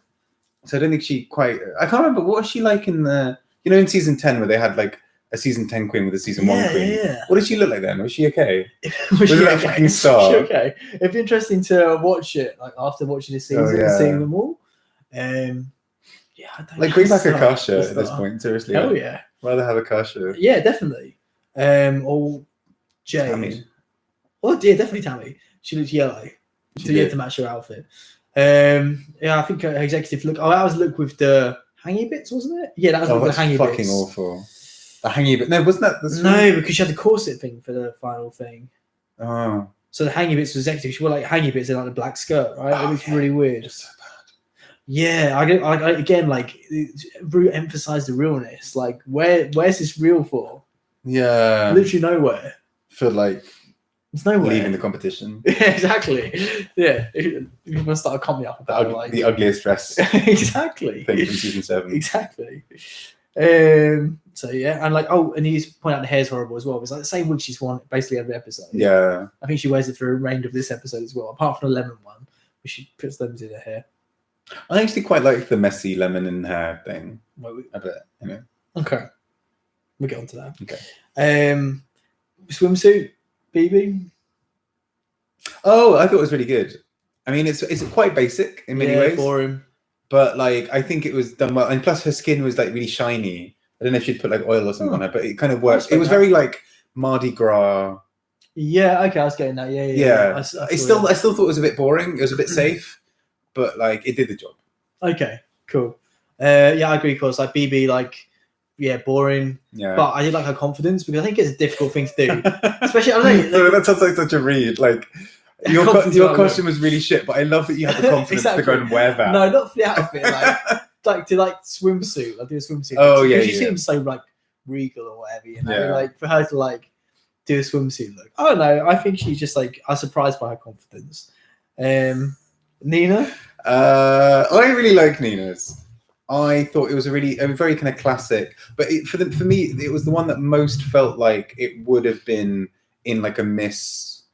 So I don't think she quite. I can't remember what was she like in the in season 10 where they had like a season 10 queen with a season 1 queen. Yeah. What did she look like then? Was she okay? Was she that a fucking star? Okay. It'd be interesting to watch it like after watching the season and seeing them all. Yeah, I don't like bring back Akasha at this point. Seriously, hell yeah, rather have Akasha. Yeah, definitely. Or Jade. Tammy. Oh yeah, definitely Tammy. She looks yellow. So you had to match her outfit. Yeah, I think her executive look. Oh, that was look with the hangy bits, wasn't it? Yeah, that was with the hangy fucking bits. awful. The hangy bit. No, wasn't that the No, because she had the corset thing for the final thing. Oh. So the hangy bits was executive. She wore like hangy bits in like the black skirt, right? It looks really weird. It's so bad. Yeah, I again like emphasize the realness. Like, where's this real for? Yeah, literally nowhere. For like, it's nowhere. Leaving the competition. Yeah, exactly. Yeah, you must start a comedy up about the ugliest dress. Exactly. Thing from season 7. Exactly. So yeah, and like, and you point out the hair's horrible as well. It's like the same wig she's worn basically every episode. Yeah. I think she wears it for the remainder of this episode as well, apart from the lemon one, where she puts lemons in her hair. I actually quite like the messy lemon in hair thing. A bit, you know. Okay. We'll get on to that. Okay. Swimsuit, BB. Oh, I thought it was really good. I mean, it's quite basic in many ways. Boring. But like, I think it was done well, and plus her skin was like really shiny. I don't know if she'd put like oil or something on her, but it kind of worked. It was very like Mardi Gras. Yeah. Okay, I was getting that. Yeah. I still thought it was a bit boring. It was a bit safe, but like it did the job. Okay, cool. Yeah, I agree. Of course, like BB, like boring. Yeah. But I did like her confidence because I think it's a difficult thing to do, especially I don't know. So that sounds like such a read. Like your costume was really shit, but I love that you had the confidence to go and wear that. No, not for the outfit. Like to swimsuit. I do a swimsuit. Oh yeah, because she seems so like regal or whatever. You know, yeah. Like for her to like do a swimsuit look. I don't know. I think she's just like I was surprised by her confidence. Nina. I really like Nina's. I thought it was a very kind of classic, but for me, it was the one that most felt like it would have been in like a Miss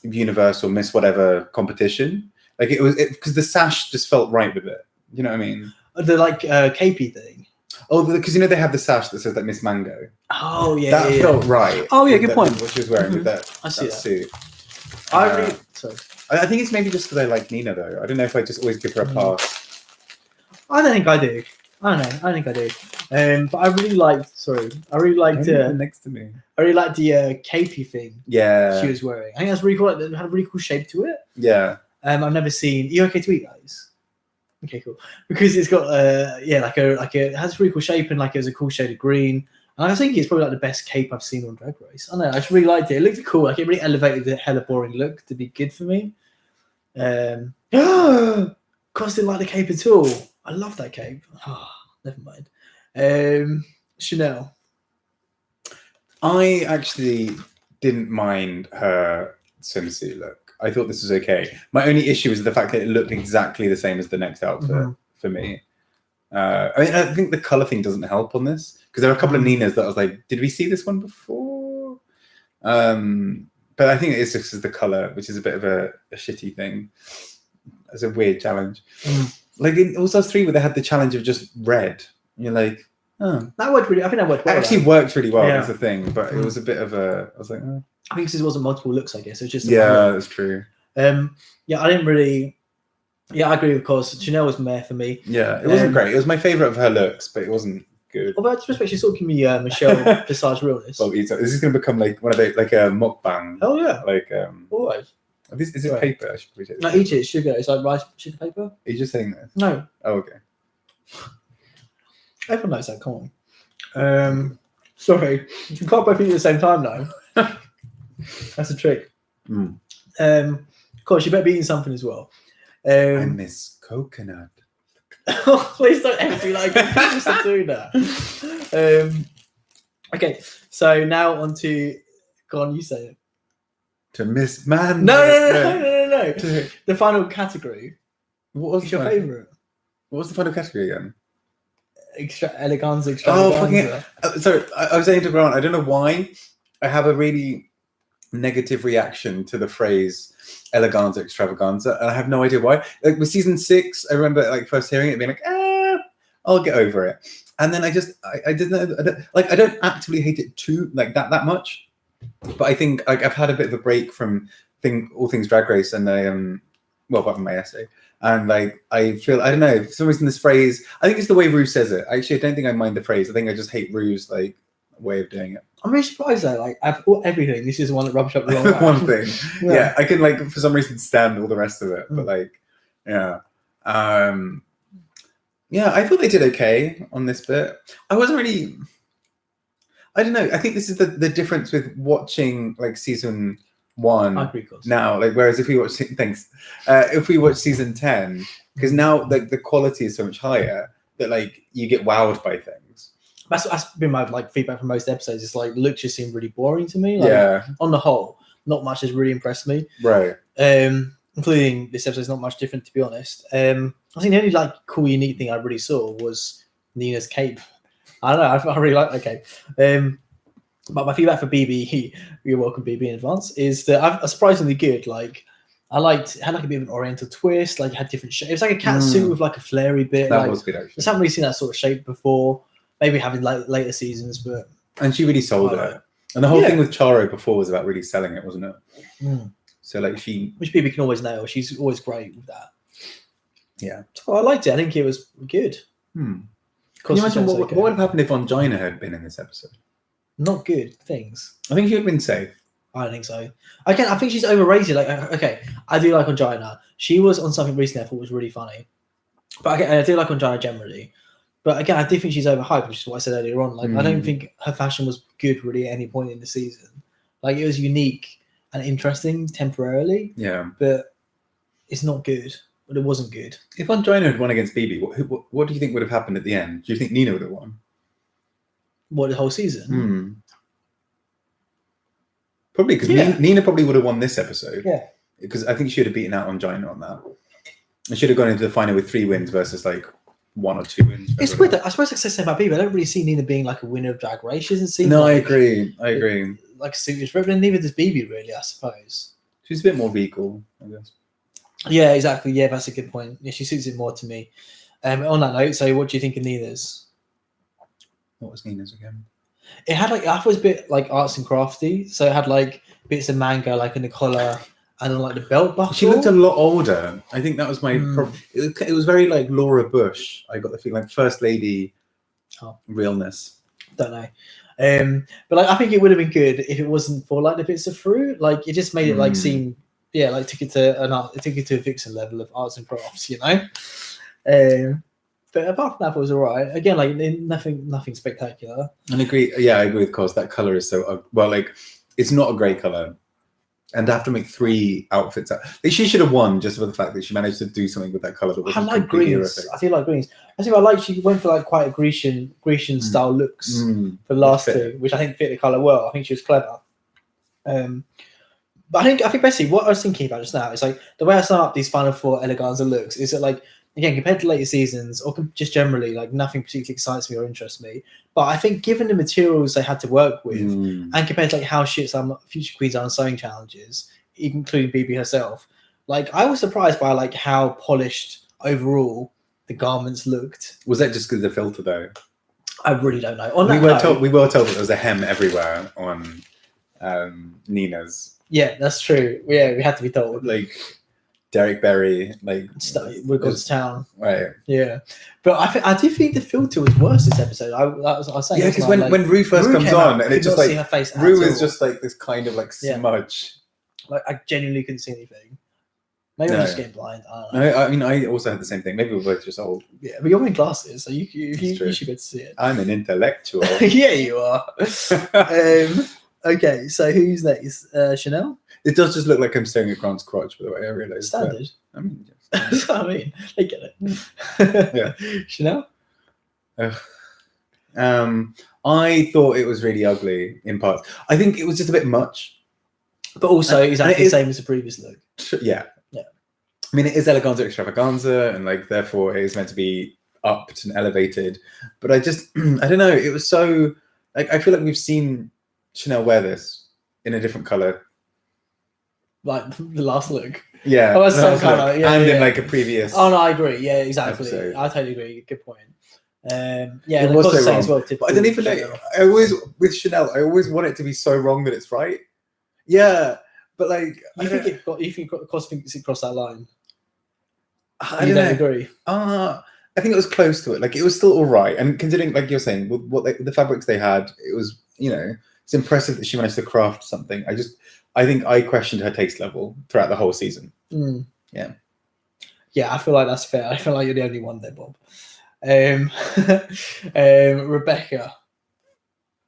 Universe or Miss whatever competition. Like it was because the sash just felt right with it. You know what I mean? The like capey thing. Oh, because you know they have the sash that says like Miss Mango. Oh yeah, that felt right. Oh yeah, good point. What she was wearing with that suit. I think it's maybe just because I like Nina though. I don't know if I just always give her a pass. I don't think I do. I don't know. I think I do. But I really liked. Next to me. I really liked the capey thing. Yeah. She was wearing. I think that's really cool. It had a really cool shape to it. Yeah. I've never seen. Are you okay to eat, guys? Okay, cool. Because it's got it has a really cool shape and like it was a cool shade of green. And I think it's probably like the best cape I've seen on Drag Race. I don't know. I just really liked it. It looked cool. Like it really elevated the hella boring look to be good for me. Cos didn't like the cape at all. I love that cape. Oh, never mind. Chanel. I actually didn't mind her swimsuit look. I thought this was okay. My only issue was the fact that it looked exactly the same as the next outfit for me. I mean, I think the color thing doesn't help on this because there are a couple of Ninas that I was like, did we see this one before? But I think it's just the color, which is a bit of a shitty thing. It's a weird challenge. Like in All Stars 3, where they had the challenge of just red. You're like, oh. That worked really. I think that worked well. It actually worked really well. That's the thing, but it was a bit of a. I was like, oh. I think this wasn't multiple looks. I guess it's just. That's true. I didn't really. Yeah, I agree. Of course, Chanel was meh for me. Yeah, it wasn't great. It was my favorite of her looks, but it wasn't good. Although I just respect she's talking me Michelle Visage Realness. Well, this is going to become like one of those, like a mukbang. Oh yeah. Like always. Is it paper? I should read it. No, eat it. Sugar. It's like rice sugar paper. Are you just saying this? No. Oh, okay. Everyone knows that. Come on. Sorry, you can't both eat at the same time now. That's a trick. Of course, you better be eating something as well. I miss coconut. Please don't ever do that again. Please just do that. Okay, so now on to. Go on, you say it. To Miss Man. No. The final category. What was your favourite? What was the final category again? Extravaganza. Oh, fucking sorry. I was saying to Grant, I don't know why I have a really negative reaction to the phrase eleganza extravaganza, and I have no idea why. Like with season 6, I remember like first hearing it being like, I'll get over it. And then I don't actively hate it too like that much, but I think like I've had a bit of a break from all things Drag Race, and apart from my essay, and like I feel I don't know for some reason this phrase, I think it's the way Rue says it. Actually, I don't think I mind the phrase. I think I just hate Rue's like way of doing it. I'm really surprised though. Like I've got everything. This is the one that rubs up the wrong way. One thing, yeah. I can like for some reason stand all the rest of it, but like, yeah, yeah. I thought they did okay on this bit. I wasn't really. I don't know. I think this is the difference with watching like season 1 now. Like whereas if we watch if we watch season 10, because now like the quality is so much higher that like you get wowed by things. That's been my like feedback from most episodes. It's like looks just seem really boring to me. Like, on the whole, not much has really impressed me. Right. Including this episode's not much different, to be honest. I think the only like cool, unique thing I really saw was Nina's cape. I don't know. I really like that cape. But my feedback for BB, you're welcome, BB, in advance, is that I'm surprisingly good. Like it had like a bit of an oriental twist. Like it had different shapes. It was like a cat suit with like a flary bit. That was good actually. I haven't really seen that sort of shape before. Maybe having like later seasons, but and she really sold it. And the whole thing with Charo before was about really selling it, wasn't it? So like which BB can always nail. She's always great with that. Yeah. So I liked it. I think it was good. Can you imagine what would have happened if Angina had been in this episode? Not good things. I think she would have been safe. I don't think so. Again, I think she's overrated. Like, okay, I do like Angina. She was on something recently I thought was really funny. But again, I do like Angina generally. But again, I do think she's overhyped, which is what I said earlier on. Like, I don't think her fashion was good really at any point in the season. Like, it was unique and interesting temporarily. Yeah. But it's not good. But it wasn't good. If Angina had won against BB, what do you think would have happened at the end? Do you think Nina would have won? What, the whole season? Probably, because Nina probably would have won this episode. Yeah. Because I think she would have beaten out Angina on that. And should have gone into the final with 3 wins versus like 1 or 2 wins. It's weird. I suppose like I said about BB, I don't really see Nina being like a winner of Drag Race. She doesn't seem No, like, I agree. Like suited for it, but neither does BB really, I suppose. She's a bit more regal, I guess. Yeah, exactly. Yeah, that's a good point. Yeah, she suits it more to me. On that note, so what do you think of Nina's? What was Nina's again? It had like, I thought it was a bit like arts and crafty. So it had like bits of manga like in the collar and then like the belt buckle. She looked a lot older. I think that was my problem. It was very like Laura Bush. I got the feeling like First Lady realness. Don't know. But like I think it would have been good if it wasn't for like the bits of fruit. Like it just made it like seem like took it to a Vixen level of arts and crafts, you know. But apart from that, it was alright. Again, like nothing spectacular. And I agree with Cos. That color is so well. Like it's not a great color, and to have to make 3 outfits. She should have won just for the fact that she managed to do something with that color. That I like greens. Horrific. I feel like greens. I think I like she went for like quite a Grecian style looks for the last 2, which I think fit the color well. I think she was clever. But I think basically what I was thinking about just now is like the way I sum up these final 4 eleganza looks is that like. Again, compared to later seasons, or just generally, like nothing particularly excites me or interests me. But I think, given the materials they had to work with, and compared to like how shit some future queens are on sewing challenges, including BB herself, like I was surprised by like how polished overall the garments looked. Was that just because of the filter though? I really don't know. We were told that there was a hem everywhere on Nina's. Yeah, that's true. Yeah, we had to be told. Like. Derek Berry, like we're going to town, right? Yeah, but I do think the filter was worse this episode. I was saying, because when Rue first comes on, and it's just like her face Rue is just like this kind of like smudge. Like I genuinely couldn't see anything. Maybe I'm just getting blind. I don't know. I mean, I also had the same thing. Maybe we're both just old. Yeah, but you're wearing glasses, so you should be able to see it. I'm an intellectual. Yeah, you are. Okay, so who's next? Chanel. It does just look like I'm staring at Grant's crotch, by the way. I realised. Standard. I mean, that's what I mean. I get it. Yeah. Chanel. I thought it was really ugly in parts. I think it was just a bit much. But also, exactly the same as the previous look. Yeah. Yeah. I mean, it is eleganza extravaganza, and like therefore it is meant to be upped and elevated. But I just, I don't know. It was so like I feel like we've seen Chanel wear this in a different color. Like the last look. Yeah. Oh, that's some kind of, and in like a previous. Oh no, I agree. Yeah, exactly. Episode. I totally agree. Good point. Yeah, It and was the so cosplay as wrong. well. But I don't even know. I always with Chanel. I always want it to be so wrong that it's right. Yeah, but like You think the cos thinks it crossed that line? I You don't don't know. agree? I think it was close to it. Like it was still all right. And considering, like you're saying, the fabrics they had, it was, it's impressive that she managed to craft something. I think I questioned her taste level throughout the whole season. Yeah. Yeah, I feel like that's fair. I feel like you're the only one there, Bob. Rebecca.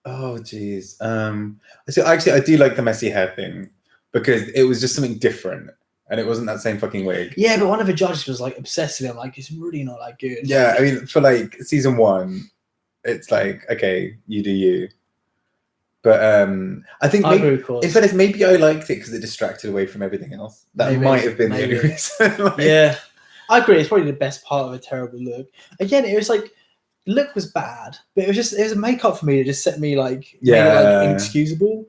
Oh, geez. So actually, I do like the messy hair thing because it was just something different. And it wasn't that same fucking wig. Yeah, but one of the judges was like obsessed with him. Like, it's really not that good. Yeah, I mean, for like season 1, it's like, okay, you do you. But I think in fairness, maybe I liked it because it distracted away from everything else. That might have been the only reason. Yeah, I agree. It's probably the best part of a terrible look. Again, it was like the look was bad, but it was a makeup for me that just set me like made it like inexcusable.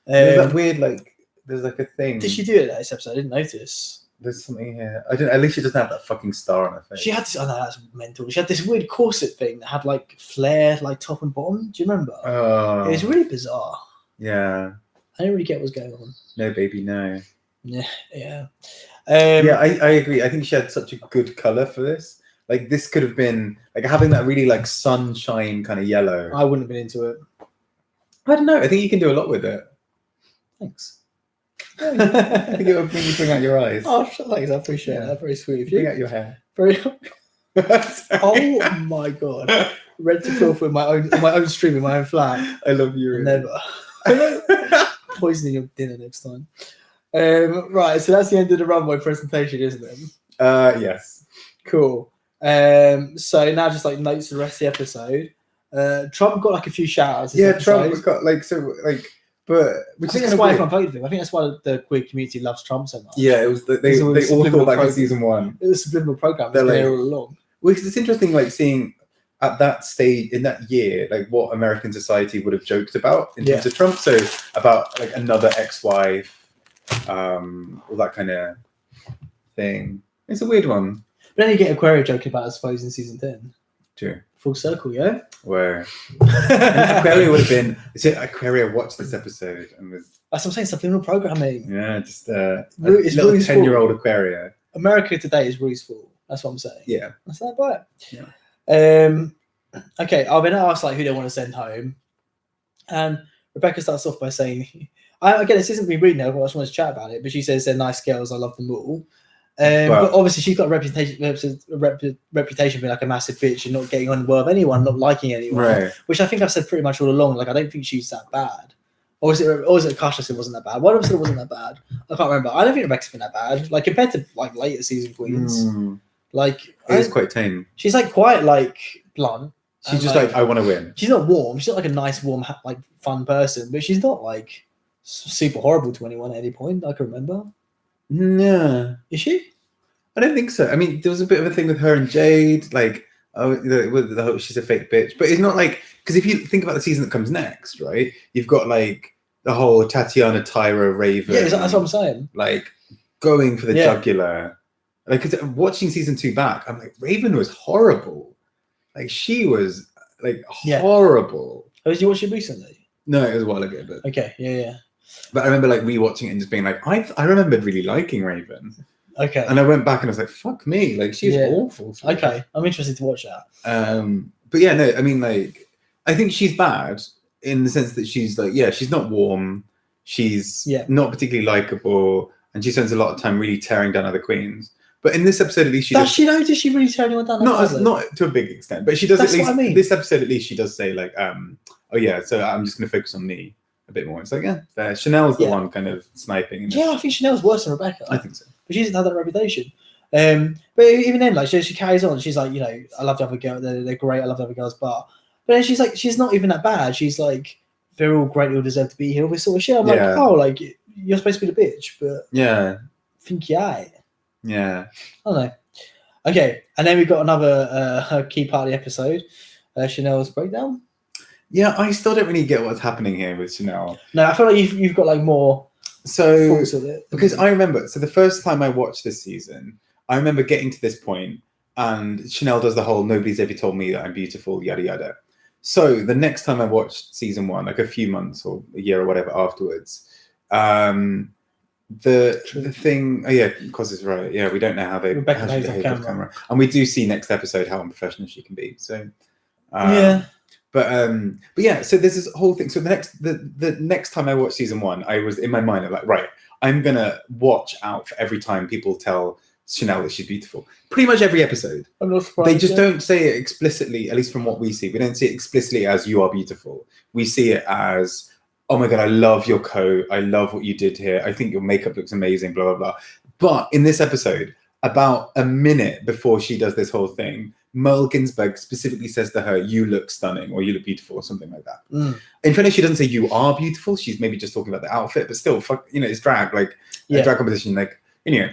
There's that weird there's like a thing. Did she do it this episode? I didn't notice. There's something here. At least she doesn't have that fucking star on her face. She had this. Oh no, that's mental. She had this weird corset thing that had like flare, like top and bottom. Do you remember? Oh, it was really bizarre. Yeah. I didn't really get what was going on. No, baby, no. Yeah. Yeah, I agree. I think she had such a good color for this. Like this could have been like having that really like sunshine kind of yellow. I wouldn't have been into it. I don't know. I think you can do a lot with it. Thanks. I think it would make you bring out your eyes. Oh, thanks. I appreciate that. Very sweet of you. Bring out your hair. Very. Oh my god! Red to filth with my own stream in my own flat. I love you. Never. Poisoning your dinner next time. Right. So that's the end of the runway presentation, isn't it? Yes. Cool. So now just like notes the rest of the episode. Trump got like a few shout outs. Yeah, Trump got but I think that's why everyone voted for him. I think that's why the queer community loves Trump so much. Yeah, it was they all thought back in season 1. It was a subliminal program. They're like, all along. Well, it's interesting, like seeing at that stage in that year, like what American society would have joked about in terms of Trump. So about like another ex-wife, all that kind of thing. It's a weird one. But then you get Aquaria joking about, I suppose, in season 10. True. Full circle, yeah? Where Aquaria would have been. Aquaria watched this episode and was. That's what I'm saying, subliminal programming. Yeah, just a little 10-year-old Aquaria. America today is Rue's fault. That's what I'm saying. Yeah. That's that by it. Yeah. Okay, I've been asked like who they want to send home. And Rebecca starts off by saying, again, this isn't me reading her, but I just want to chat about it. But she says they're nice girls, I love them all. But obviously she's got a reputation for being like a massive bitch and not getting on well with anyone, not liking anyone. Right. Which I think I've said pretty much all along. Like I don't think she's that bad. Or was it Kasha said wasn't that bad? One of them said it wasn't that bad. I can't remember. I don't think Rebecca's been that bad. Like compared to like later season queens. Like it is quite tame. She's like quite like blunt. She's just like I want to win. She's not warm. She's not like a nice, warm, like fun person, but she's not like super horrible to anyone at any point. I can remember. No, is she? I don't think so. I mean, there was a bit of a thing with her and Jade, like, the whole she's a fake bitch. But it's not like because if you think about the season that comes next, right? You've got like the whole Tatiana, Tyra, Raven. Yeah, that's what I'm saying. Like going for the jugular. Like, cause watching season 2 back, I'm like, Raven was horrible. Like she was like horrible. Oh, did you watch it recently? No, it was a while ago. But okay, yeah. But I remember like rewatching it and just being like, I remembered really liking Raven. Okay. And I went back and I was like, fuck me, like she's awful. Okay, I'm interested to watch that. But yeah, no, I mean like, I think she's bad in the sense that she's like, she's not warm, she's not particularly likable, and she spends a lot of time really tearing down other queens. But in this episode, at least does she really tear anyone down? Not to a big extent, but she does. That's at least what I mean. This episode, at least she does say like, oh yeah, so I'm just going to focus on me a bit more. It's like Chanel's the one kind of sniping. I think Chanel's worse than Rebecca. I think so, but she doesn't have that reputation. But even then, like she carries on. She's like, I love the other girl. They're great. I love the other girls, but then she's like, she's not even that bad. She's like, they're all great. They all deserve to be here. All this sort of shit. I'm like, oh, like you're supposed to be the bitch, but I think I don't know. Okay, and then we've got another key part of the episode, Chanel's breakdown. Yeah, I still don't really get what's happening here with Chanel. No, I feel like you've got like more thoughts of it. Because I remember, so the first time I watched this season, I remember getting to this point And Chanel does the whole "nobody's ever told me that I'm beautiful," yada yada. So the next time I watched season 1, like a few months or a year or whatever afterwards, the thing, because it's right. Yeah, we don't know how she behaves off camera, and we do see next episode how unprofessional she can be. So but yeah. So there's this whole thing. So the next time I watched season 1, I was in my mind, I'm like, right, I'm gonna watch out for every time people tell Chanel that she's beautiful. Pretty much every episode. I'm not surprised. They just don't say it explicitly, at least from what we see. We don't see it explicitly as "you are beautiful." We see it as, "Oh my God, I love your coat. I love what you did here. I think your makeup looks amazing, blah, blah, blah." But in this episode, about a minute before she does this whole thing, Merle Ginsburg specifically says to her, "You look stunning," or "You look beautiful," or something like that. In fairness, she doesn't say "you are beautiful." She's maybe just talking about the outfit, but still, it's drag, like a drag competition. Like, anyway.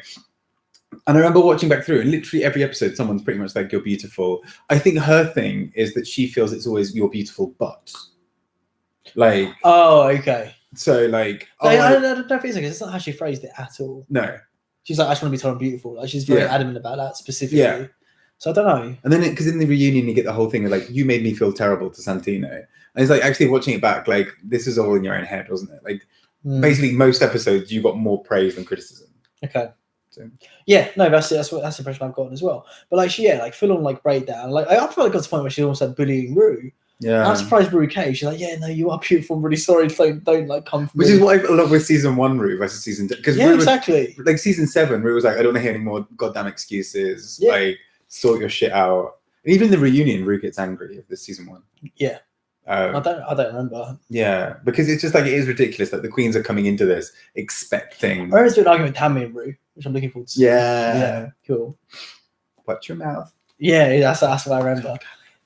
And I remember watching back through, and literally every episode, someone's pretty much like, "You're beautiful." I think her thing is that she feels it's always "you're beautiful," but like, oh, okay. So like, I don't know if it's not how she phrased it at all. No, she's like, "I just want to be told I'm beautiful." Like, she's very adamant about that specifically. Yeah. So I don't know. And then because in the reunion you get the whole thing of like, "You made me feel terrible" to Santino, and it's like actually watching it back, like this is all in your own head, wasn't it? Like basically most episodes you got more praise than criticism. Okay. Yeah, no, that's the impression I've gotten as well. But like full on like breakdown. Like I feel like got to the point where she almost like bullying Rue. Yeah, I'm surprised Rue came. She's like, "Yeah, no, you are beautiful. I'm really sorry. Don't like come from." Which is what I love with season 1 Rue versus season 2. Because exactly. Like season 7, Rue was like, "I don't want to hear any more goddamn excuses. Like sort your shit out." And even the reunion, Rue gets angry of this season 1. Yeah. I don't remember. Yeah, because it's just like it is ridiculous that the queens are coming into this expecting. I remember there's been an argument with Tammy and Rue, which I'm looking forward to. Yeah, cool. Watch your mouth. Yeah, that's what I remember.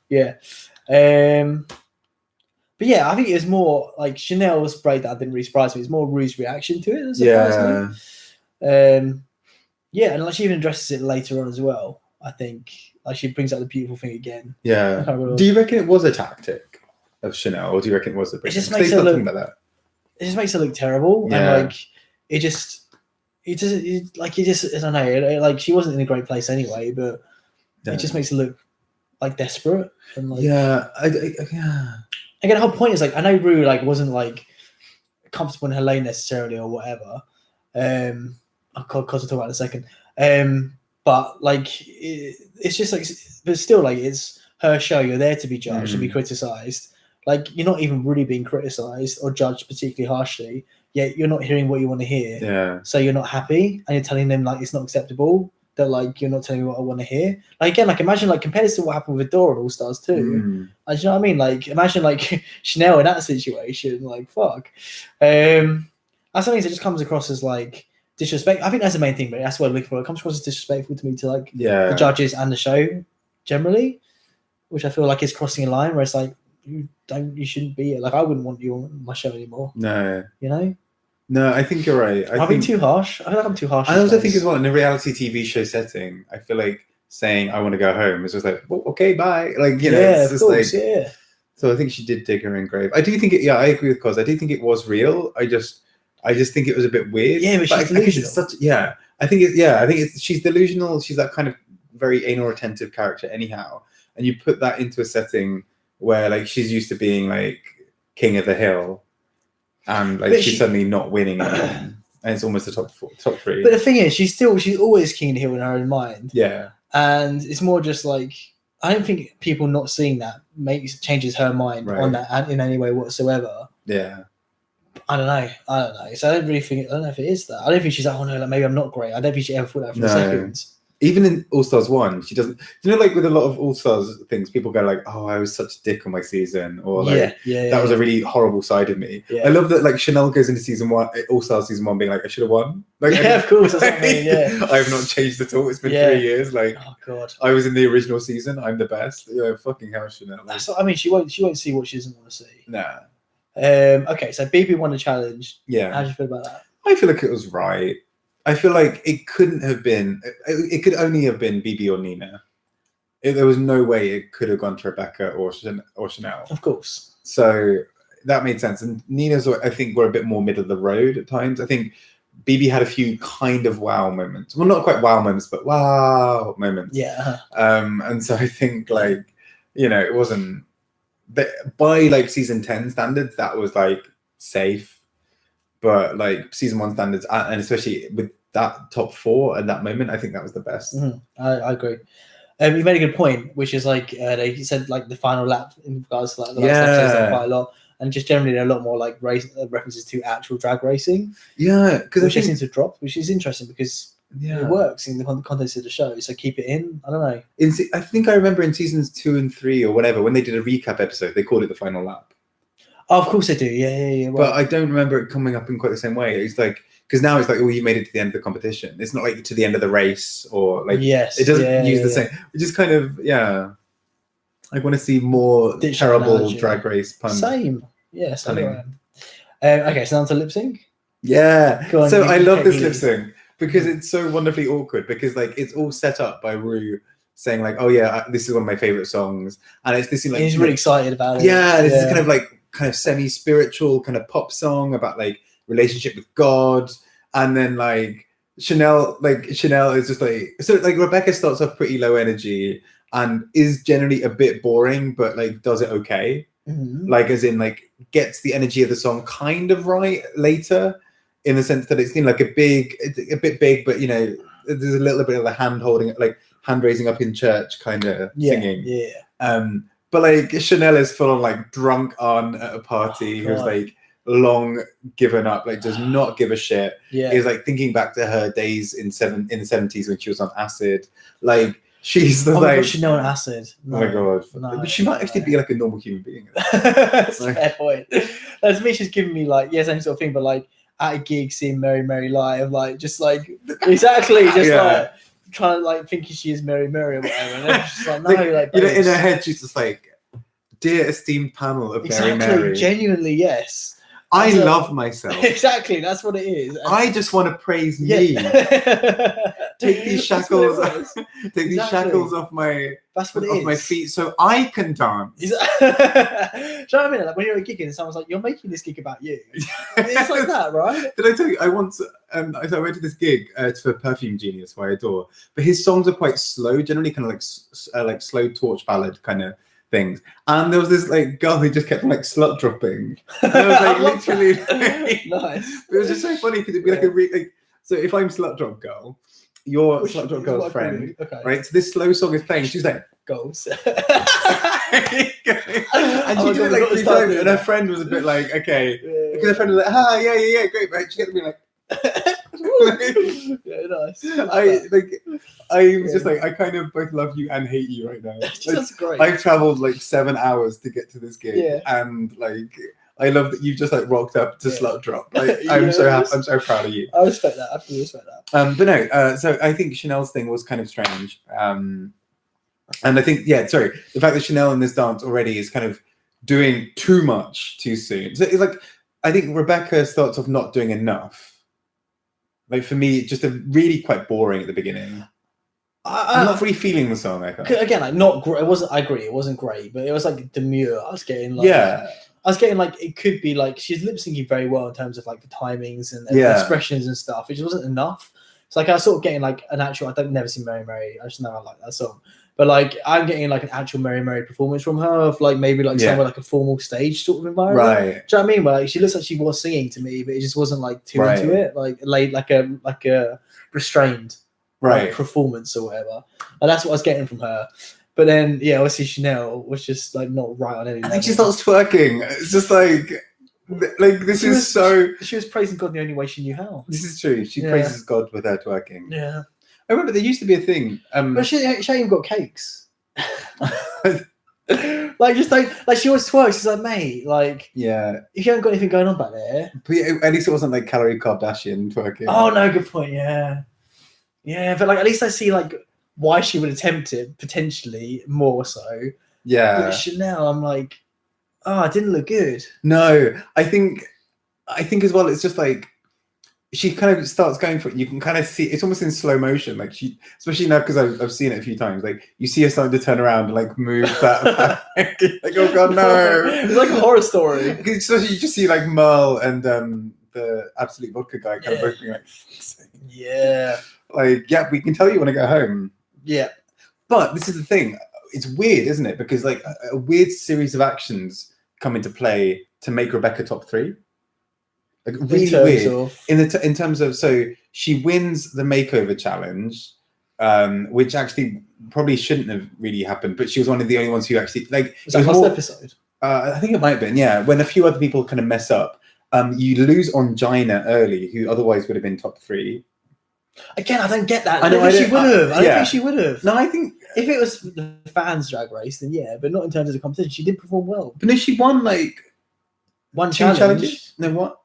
Yeah, but yeah, I think it was more like Chanel's breakdown didn't really surprise me. It's more Rue's reaction to it. Yeah, and like she even addresses it later on as well. I think like she brings up the beautiful thing again. Yeah. Do you reckon it was a tactic of Chanel, or do you reckon it was the breakdown? It just makes it look. It just makes it look terrible, and like it just I don't know. Like she wasn't in a great place anyway, but it just makes it look like desperate and like Again, the whole point is like I know Rue like wasn't like comfortable in her lane necessarily or whatever. I'll talk about it in a second. But like it's just like, but still like it's her show. You're there to be judged and be criticised. Like you're not even really being criticised or judged particularly harshly. Yet you're not hearing what you want to hear. Yeah. So you're not happy, and you're telling them like it's not acceptable. That like you're not telling me what I want to hear. Like again, like imagine like compare this to what happened with Dora and All Stars 2. Like, you know what I mean? Like imagine like Chanel in that situation. Like fuck. That's something that just comes across as like disrespect. I think that's the main thing, but that's what I'm looking for. It comes across as disrespectful to me to like the judges and the show generally, which I feel like is crossing a line where it's like you shouldn't be here. Like I wouldn't want you on my show anymore. No. You know? No, I think you're right. I think too harsh. I feel like I'm too harsh. I also think as well in a reality TV show setting, I feel like saying I want to go home is just like, well, okay, bye. Like, you know, it's just course, like So I think she did dig her own grave. I do think I agree with Cos. I do think it was real. I just think it was a bit weird. Yeah, but she's delusional. I think she's delusional. She's that kind of very anal retentive character anyhow. And you put that into a setting where like she's used to being like king of the hill. And like she's suddenly not winning and it's almost the top 3. But the thing is, she's always king of the hill in her own mind. Yeah. And it's more just like I don't think people not seeing that changes her mind on that in any way whatsoever. Yeah. I don't know. So I don't know if it is that. I don't think she's like, oh no, like maybe I'm not great. I don't think she ever thought that for a second. Even in All Stars 1, she doesn't. You know, like with a lot of All Stars things, people go like, "Oh, I was such a dick on my season," or like, "That was a really horrible side of me." Yeah. I love that. Like Chanel goes into season 1, All Stars season 1, being like, "I should have won." Like, of course. That's what I mean, I have not changed at all. It's been 3 years. Like, oh god, I was in the original season. I'm the best. Fucking hell, Chanel. That's what I mean. She won't see what she doesn't want to see. Nah. Okay, so BB won the challenge. Yeah. How do you feel about that? I feel like it was right. I feel like it couldn't have been. It could only have been BB or Nina. There was no way it could have gone to Rebecca or Chanel. Of course. So that made sense. And Nina's, I think, were a bit more middle of the road at times. I think BB had a few kind of wow moments. Well, not quite wow moments, but wow moments. Yeah. And so I think like, you know, it wasn't by like season 10 standards, that was like safe. But like season 1 standards, and especially with that top 4 at that moment, I think that was the best. I agree. You made a good point, which is like they said like the final lap in regards to like the last episode quite a lot, and just generally a lot more like race references to actual drag racing. Yeah, because which seems to drop, which is interesting because it works in the context of the show. So keep it in. I don't know. I think I remember in seasons 2 and 3 or whatever, when they did a recap episode, they called it the final lap. Oh, of course they do. Yeah. Right. But I don't remember it coming up in quite the same way. It's like, because now it's like, oh, you made it to the end of the competition. It's not like to the end of the race or like, it doesn't use the same. It just kind of, I want to see more terrible drag race puns. Same. Yeah, same. Okay, so now to lip sync. Yeah. On, so I love this lip sync because it's so wonderfully awkward because like it's all set up by Ru saying like, oh yeah, this is one of my favorite songs. And it's this like, he's really excited about it. Yeah, this is kind of semi-spiritual kind of pop song about like relationship with God, and then like Chanel is just like, so like Rebecca starts off pretty low energy and is generally a bit boring, but like does it okay, like as in like gets the energy of the song kind of right later, in the sense that it's like a bit big, but you know there's a little bit of the hand holding, like hand raising up in church kind of singing. But like Chanel is full on like drunk on at a party, who's like long given up, like does not give a shit. Is like thinking back to her days in the 70s when she was on acid. Like she's the like Chanel on acid. No, oh my god. No, but she might actually be like a normal human being. That's a fair point. That's me. She's giving me like same sort of thing, but like at a gig seeing Mary Mary live, like just like exactly just like trying to like thinking she is Mary Mary or whatever, and then she's like, no, like you know, in her head she's just like, dear esteemed panel of Mary Mary. Genuinely, yes. I love myself. Exactly, that's what it is. And I just want to praise me. Take these shackles, shackles off my my feet, so I can dance. Do you know what I mean? Like when you're at a gig and someone's like, "You're making this gig about you." It's like that, right? Did I tell you? I once, I went to this gig for Perfume Genius, who I adore, but his songs are quite slow, generally kind of like slow torch ballad kind of things, and there was this like girl who just kept like slut dropping. And I was like literally nice. But it was just so funny because it'd be like a like, so if I'm slut drop girl, your slut drop girl's friend, right? So this slow song is playing. She's like goals, and she did it like 3 times, and her friend was a bit like, okay, because her friend was like, yeah, great, right? She kept being like. Nice. I was just like, I kind of both love you and hate you right now. That's great. I've traveled like 7 hours to get to this gig, and like I love that you've just like rocked up to slut drop. Like I'm so happy. I'm so proud of you. I respect that. I fully respect that. But no. So I think Chanel's thing was kind of strange. And I think the fact that Chanel in this dance already is kind of doing too much too soon. So it's like I think Rebecca starts off not doing enough. Like for me, just really quite boring at the beginning. I'm not really feeling the song. I thought again, like not great. It wasn't. I agree, it wasn't great, but it was like demure. I was getting like it could be like she's lip syncing very well in terms of like the timings and expressions and stuff. It just wasn't enough. It's like I was sort of getting like an actual. I've never seen Mary Mary. I just know I like that song. But like I'm getting like an actual Mary Mary performance from her of like maybe like somewhere like a formal stage sort of environment. Right. Do you know what I mean? But like she looks like she was singing to me, but it just wasn't like too into it. Like a restrained performance or whatever. And that's what I was getting from her. But then obviously Chanel was just like not right on anything. I think she starts twerking. It's just like this is so. She was praising God the only way she knew how. This is true. She praises God with her twerking. Yeah. I remember there used to be a thing. But she even got cakes. Like just like she always twerks. She's like, mate, like if you haven't got anything going on back there. But at least it wasn't like Calorie Kardashian twerking. Oh no, good point. Yeah, but like at least I see like why she would attempt it potentially more so. Yeah. But Chanel, I'm like, it didn't look good. No, I think as well. It's just like. She kind of starts going for it. You can kind of see it's almost in slow motion. Like she, especially now because I've seen it a few times. Like you see her starting to turn around and like move that. Like oh god, no! It's like a horror story. So you just see like Merle and the Absolute Vodka guy kind of both being like, yeah, like, yeah, we can tell you want to go home. yeah. But this is the thing. It's weird, isn't it? Because like a weird series of actions come into play to make Rebecca top 3. Like really weird. In terms of, so she wins the makeover challenge, which actually probably shouldn't have really happened, but she was one of the only ones who actually like. Was that last episode? I think it might have been, yeah. When a few other people kind of mess up, you lose on Gina early, who otherwise would have been top 3. Again, I don't get that. I don't think she would have. I don't think she would have. No, I think if it was the fans' drag race, then yeah, but not in terms of the competition. She did perform well. But no, she won like 1 2 challenges. No, what?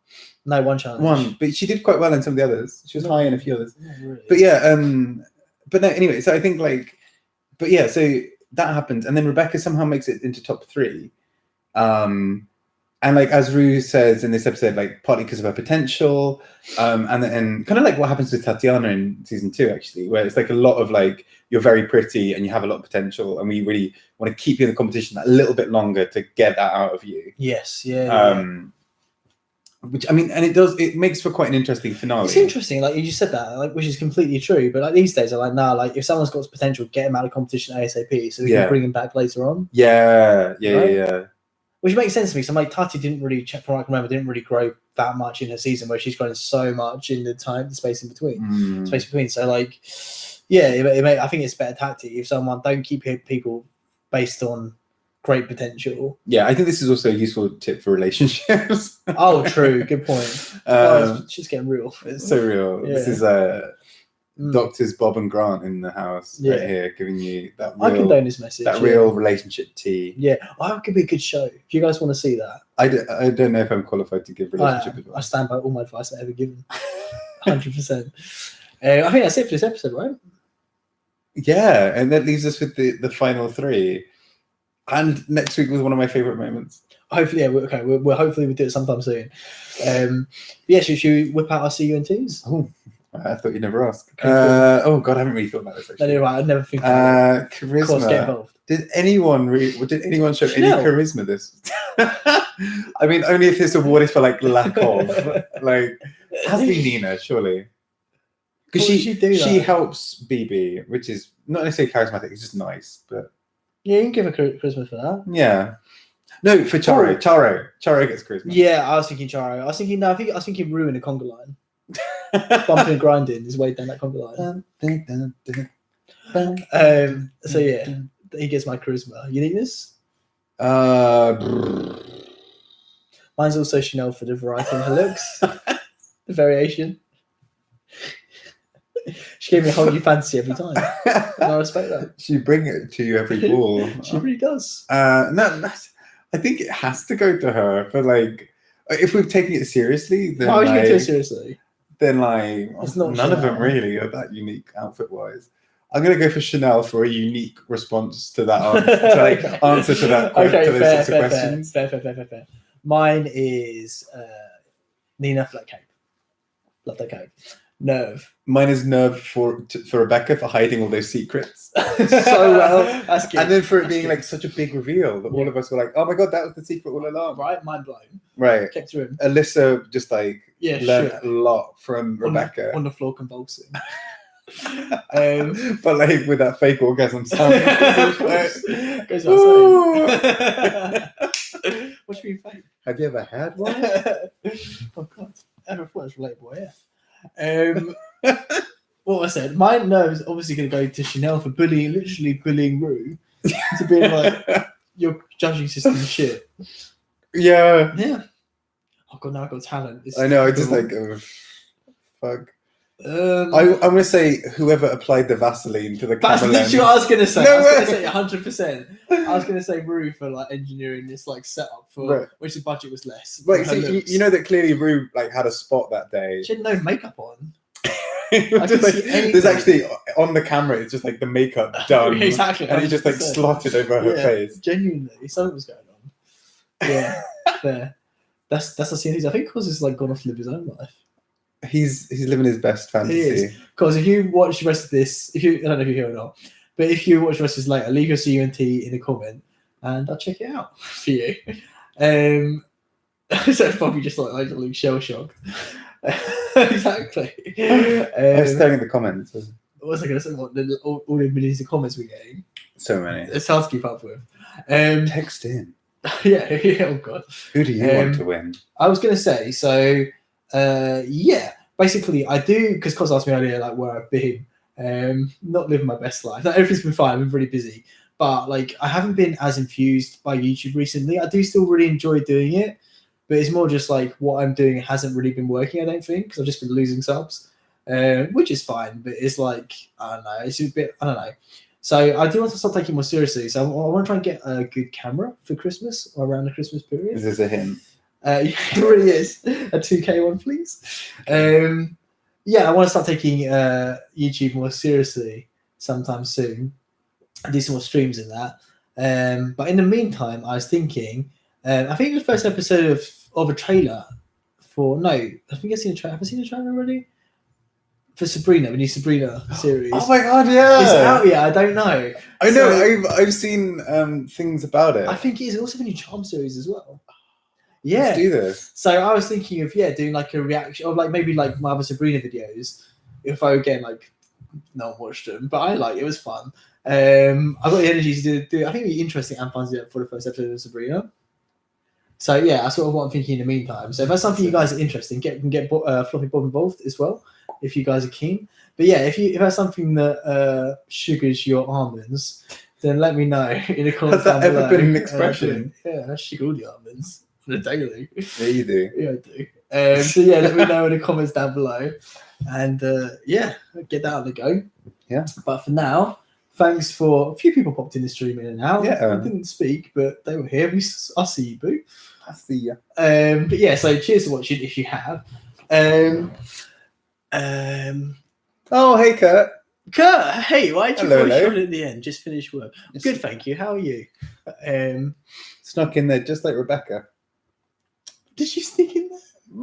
No, 1 challenge. 1, but she did quite well in some of the others. She was high in a few others. Really. But yeah, but no, anyway, so I think like, but yeah, so that happens, and then Rebecca somehow makes it into top 3. And like as Rue says in this episode, like partly because of her potential, and kind of like what happens with Tatiana in season 2, actually, where it's like a lot of like you're very pretty and you have a lot of potential, and we really want to keep you in the competition a little bit longer to get that out of you. Yes, yeah. Which I mean, and it makes for quite an interesting finale. It's interesting, like you just said that, like which is completely true. But like these days, I'm like, nah, like if someone's got potential, get him out of competition ASAP, so we can bring him back later on. Yeah. Which makes sense to me. So like Tati didn't really, from what I can remember, didn't really grow that much in her season, where she's grown so much in the space in between. So like, yeah, I think it's a better tactic if someone don't keep people based on great potential. Yeah, I think this is also a useful tip for relationships. Oh, true. Good point. It's just getting real. It's so real. Yeah. This is Doctors Bob and Grant in the house right here, giving you that real, I condone this message. That real relationship tea. Yeah, that could be a good show. If you guys want to see that. I don't know if I'm qualified to give relationship advice. I stand by all my advice I've ever given. 100%. I think that's it for this episode, right? Yeah, and that leaves us with the final 3. And next week was one of my favourite moments. Hopefully, yeah. We'll hopefully we'll do it sometime soon. Yeah, should we whip out our CUNTs? Oh, I thought you'd never ask. Oh God, I haven't really thought about this. Actually. No, right. I'd never think about it. Charisma. Of course, get involved. Did anyone show any charisma this? I mean, only if this award is for like lack of. Like, has to be Nina, surely. Because she helps BB, which is not necessarily charismatic. It's just nice, but. Yeah, you can give her charisma for that. Yeah. No, for Charo. Charo gets charisma. Yeah, I was thinking Charo. I was thinking Rue in a conga line. Bumping and grinding is way down that conga line. So yeah, he gets my charisma. Uniqueness? Mine's also Chanel for the variety in her looks. The variation. She gave me a whole new fantasy every time. And I respect that. She bring it to you every ball. She really does. No, I think it has to go to her. But like, if we're taking it seriously, then why would you take it seriously? Then like, none of them really are that unique outfit wise. I'm gonna go for Chanel for a unique response to that answer to that to those sorts of questions. Fair. Mine is Nina for that cape. Love that cape. Nerve. Mine is Nerve for Rebecca for hiding all those secrets so well. That's good. And then for it being like such a big reveal that all of us were like, oh my God, that was the secret all along. Right, mind blown. Right. Kept through him. Alyssa just like learned a lot from Rebecca. On the floor convulsing. But like with that fake orgasm sound. Goes without saying. What do you mean fake? Have you ever had one? Oh God. I never thought it was relatable, yeah. What I said, my nerve is obviously going to go to Chanel for literally bullying Rue to being like, your judging system is shit. Yeah. Oh God, now I've got talent. I know. I just like, fuck. I'm going to say whoever applied the Vaseline to the camera. That's literally what I was going to say. I was going to say 100%. I was going to say Rue for like engineering this like setup for which the budget was less. Right, so you know that clearly Rue like had a spot that day. She had no makeup on. There's actually on the camera. It's just like the makeup done, exactly, and it just like slotted over her face. Genuinely, something was going on. Yeah, fair. That's the scene. I think because he's like gone off to live his own life. He's living his best fantasy. Because if you watch the rest of this, I don't know if you're here or not, but if you watch the rest of this later, leave your CUNT in a comment and I'll check it out for you. So it's probably just like look shell shocked. Exactly. I was staring at the comments. What was I going to say? What all the millions of comments we're getting? So many. It's hard to keep up with. Text in. Yeah. Oh god. Who do you want to win? I was going to say so. Yeah. Basically, I do because Cos asked me earlier like where I've been. Not living my best life. Like, everything's been fine. I've been really busy, but like I haven't been as infused by YouTube recently. I do still really enjoy doing it, but it's more just like what I'm doing hasn't really been working. I don't think because I've just been losing subs, which is fine. But it's like I don't know. It's a bit I don't know. So I do want to start taking it more seriously. So I want to try and get a good camera for Christmas or around the Christmas period. Is this a hint? Yeah, it really is. A 2K one, please. Yeah, I want to start taking YouTube more seriously sometime soon. I do some more streams in that. But in the meantime, I was thinking, I think the first episode of a trailer for I think I've seen a trailer. Have I seen a trailer already? For Sabrina, the new Sabrina series. Oh my god, yeah! Is it out yet? I don't know. I know. I've seen things about it. I think it's also the new Charm series as well. Yeah. Let's do this. So I was thinking of doing like a reaction of like maybe like my other Sabrina videos. If I again like not watched them, but it was fun. I've got the energy to do. I think it'd be interesting and fun to do it for the first episode of Sabrina. So yeah, that's sort of what I'm thinking in the meantime. So if that's something you guys are interested in, get Floppy Bob involved as well, if you guys are keen. But yeah, if that's something that sugars your almonds, then let me know in the comments. Has that ever been an expression? Yeah, I sugar all the almonds on a daily. Yeah, you do. Yeah, I do. So yeah, let me know in the comments down below, and yeah, get that on the go. Yeah. But for now, thanks for a few people popped in the stream in and out. Yeah. I didn't speak, but they were here. I see you, boo. I see you. But yeah, so cheers for watching if you have. Oh, hey, Kurt. Kurt, hey, why did you Hello. voice at the end? Just finished work. Good, thank you. How are you? Snuck in there just like Rebecca. Did she sneak in there?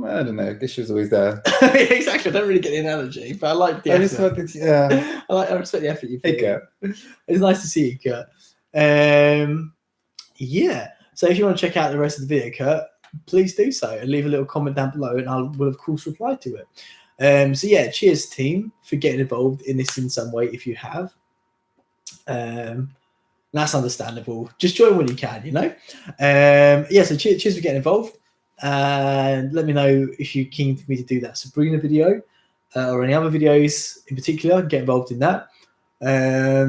I don't know. I guess she was always there. Exactly. I don't really get the analogy, but I like the effort. Yeah. I respect the effort you put in. Hey, Kurt. It's nice to see you, Kurt. Yeah. So if you want to check out the rest of the video, Kurt, please do so and leave a little comment down below, and I will of course reply to it. So yeah, cheers team for getting involved in this in some way if you have. That's understandable. Just join when you can, you know. Yeah. So cheers for getting involved. And let me know if you're keen for me to do that Sabrina video or any other videos in particular. Get involved in that. Yeah,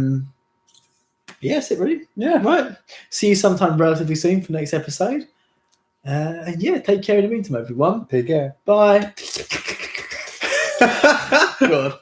that's it really. Yeah, right. See you sometime relatively soon for the next episode. And yeah, take care in the meantime, everyone. Take care. Bye. God.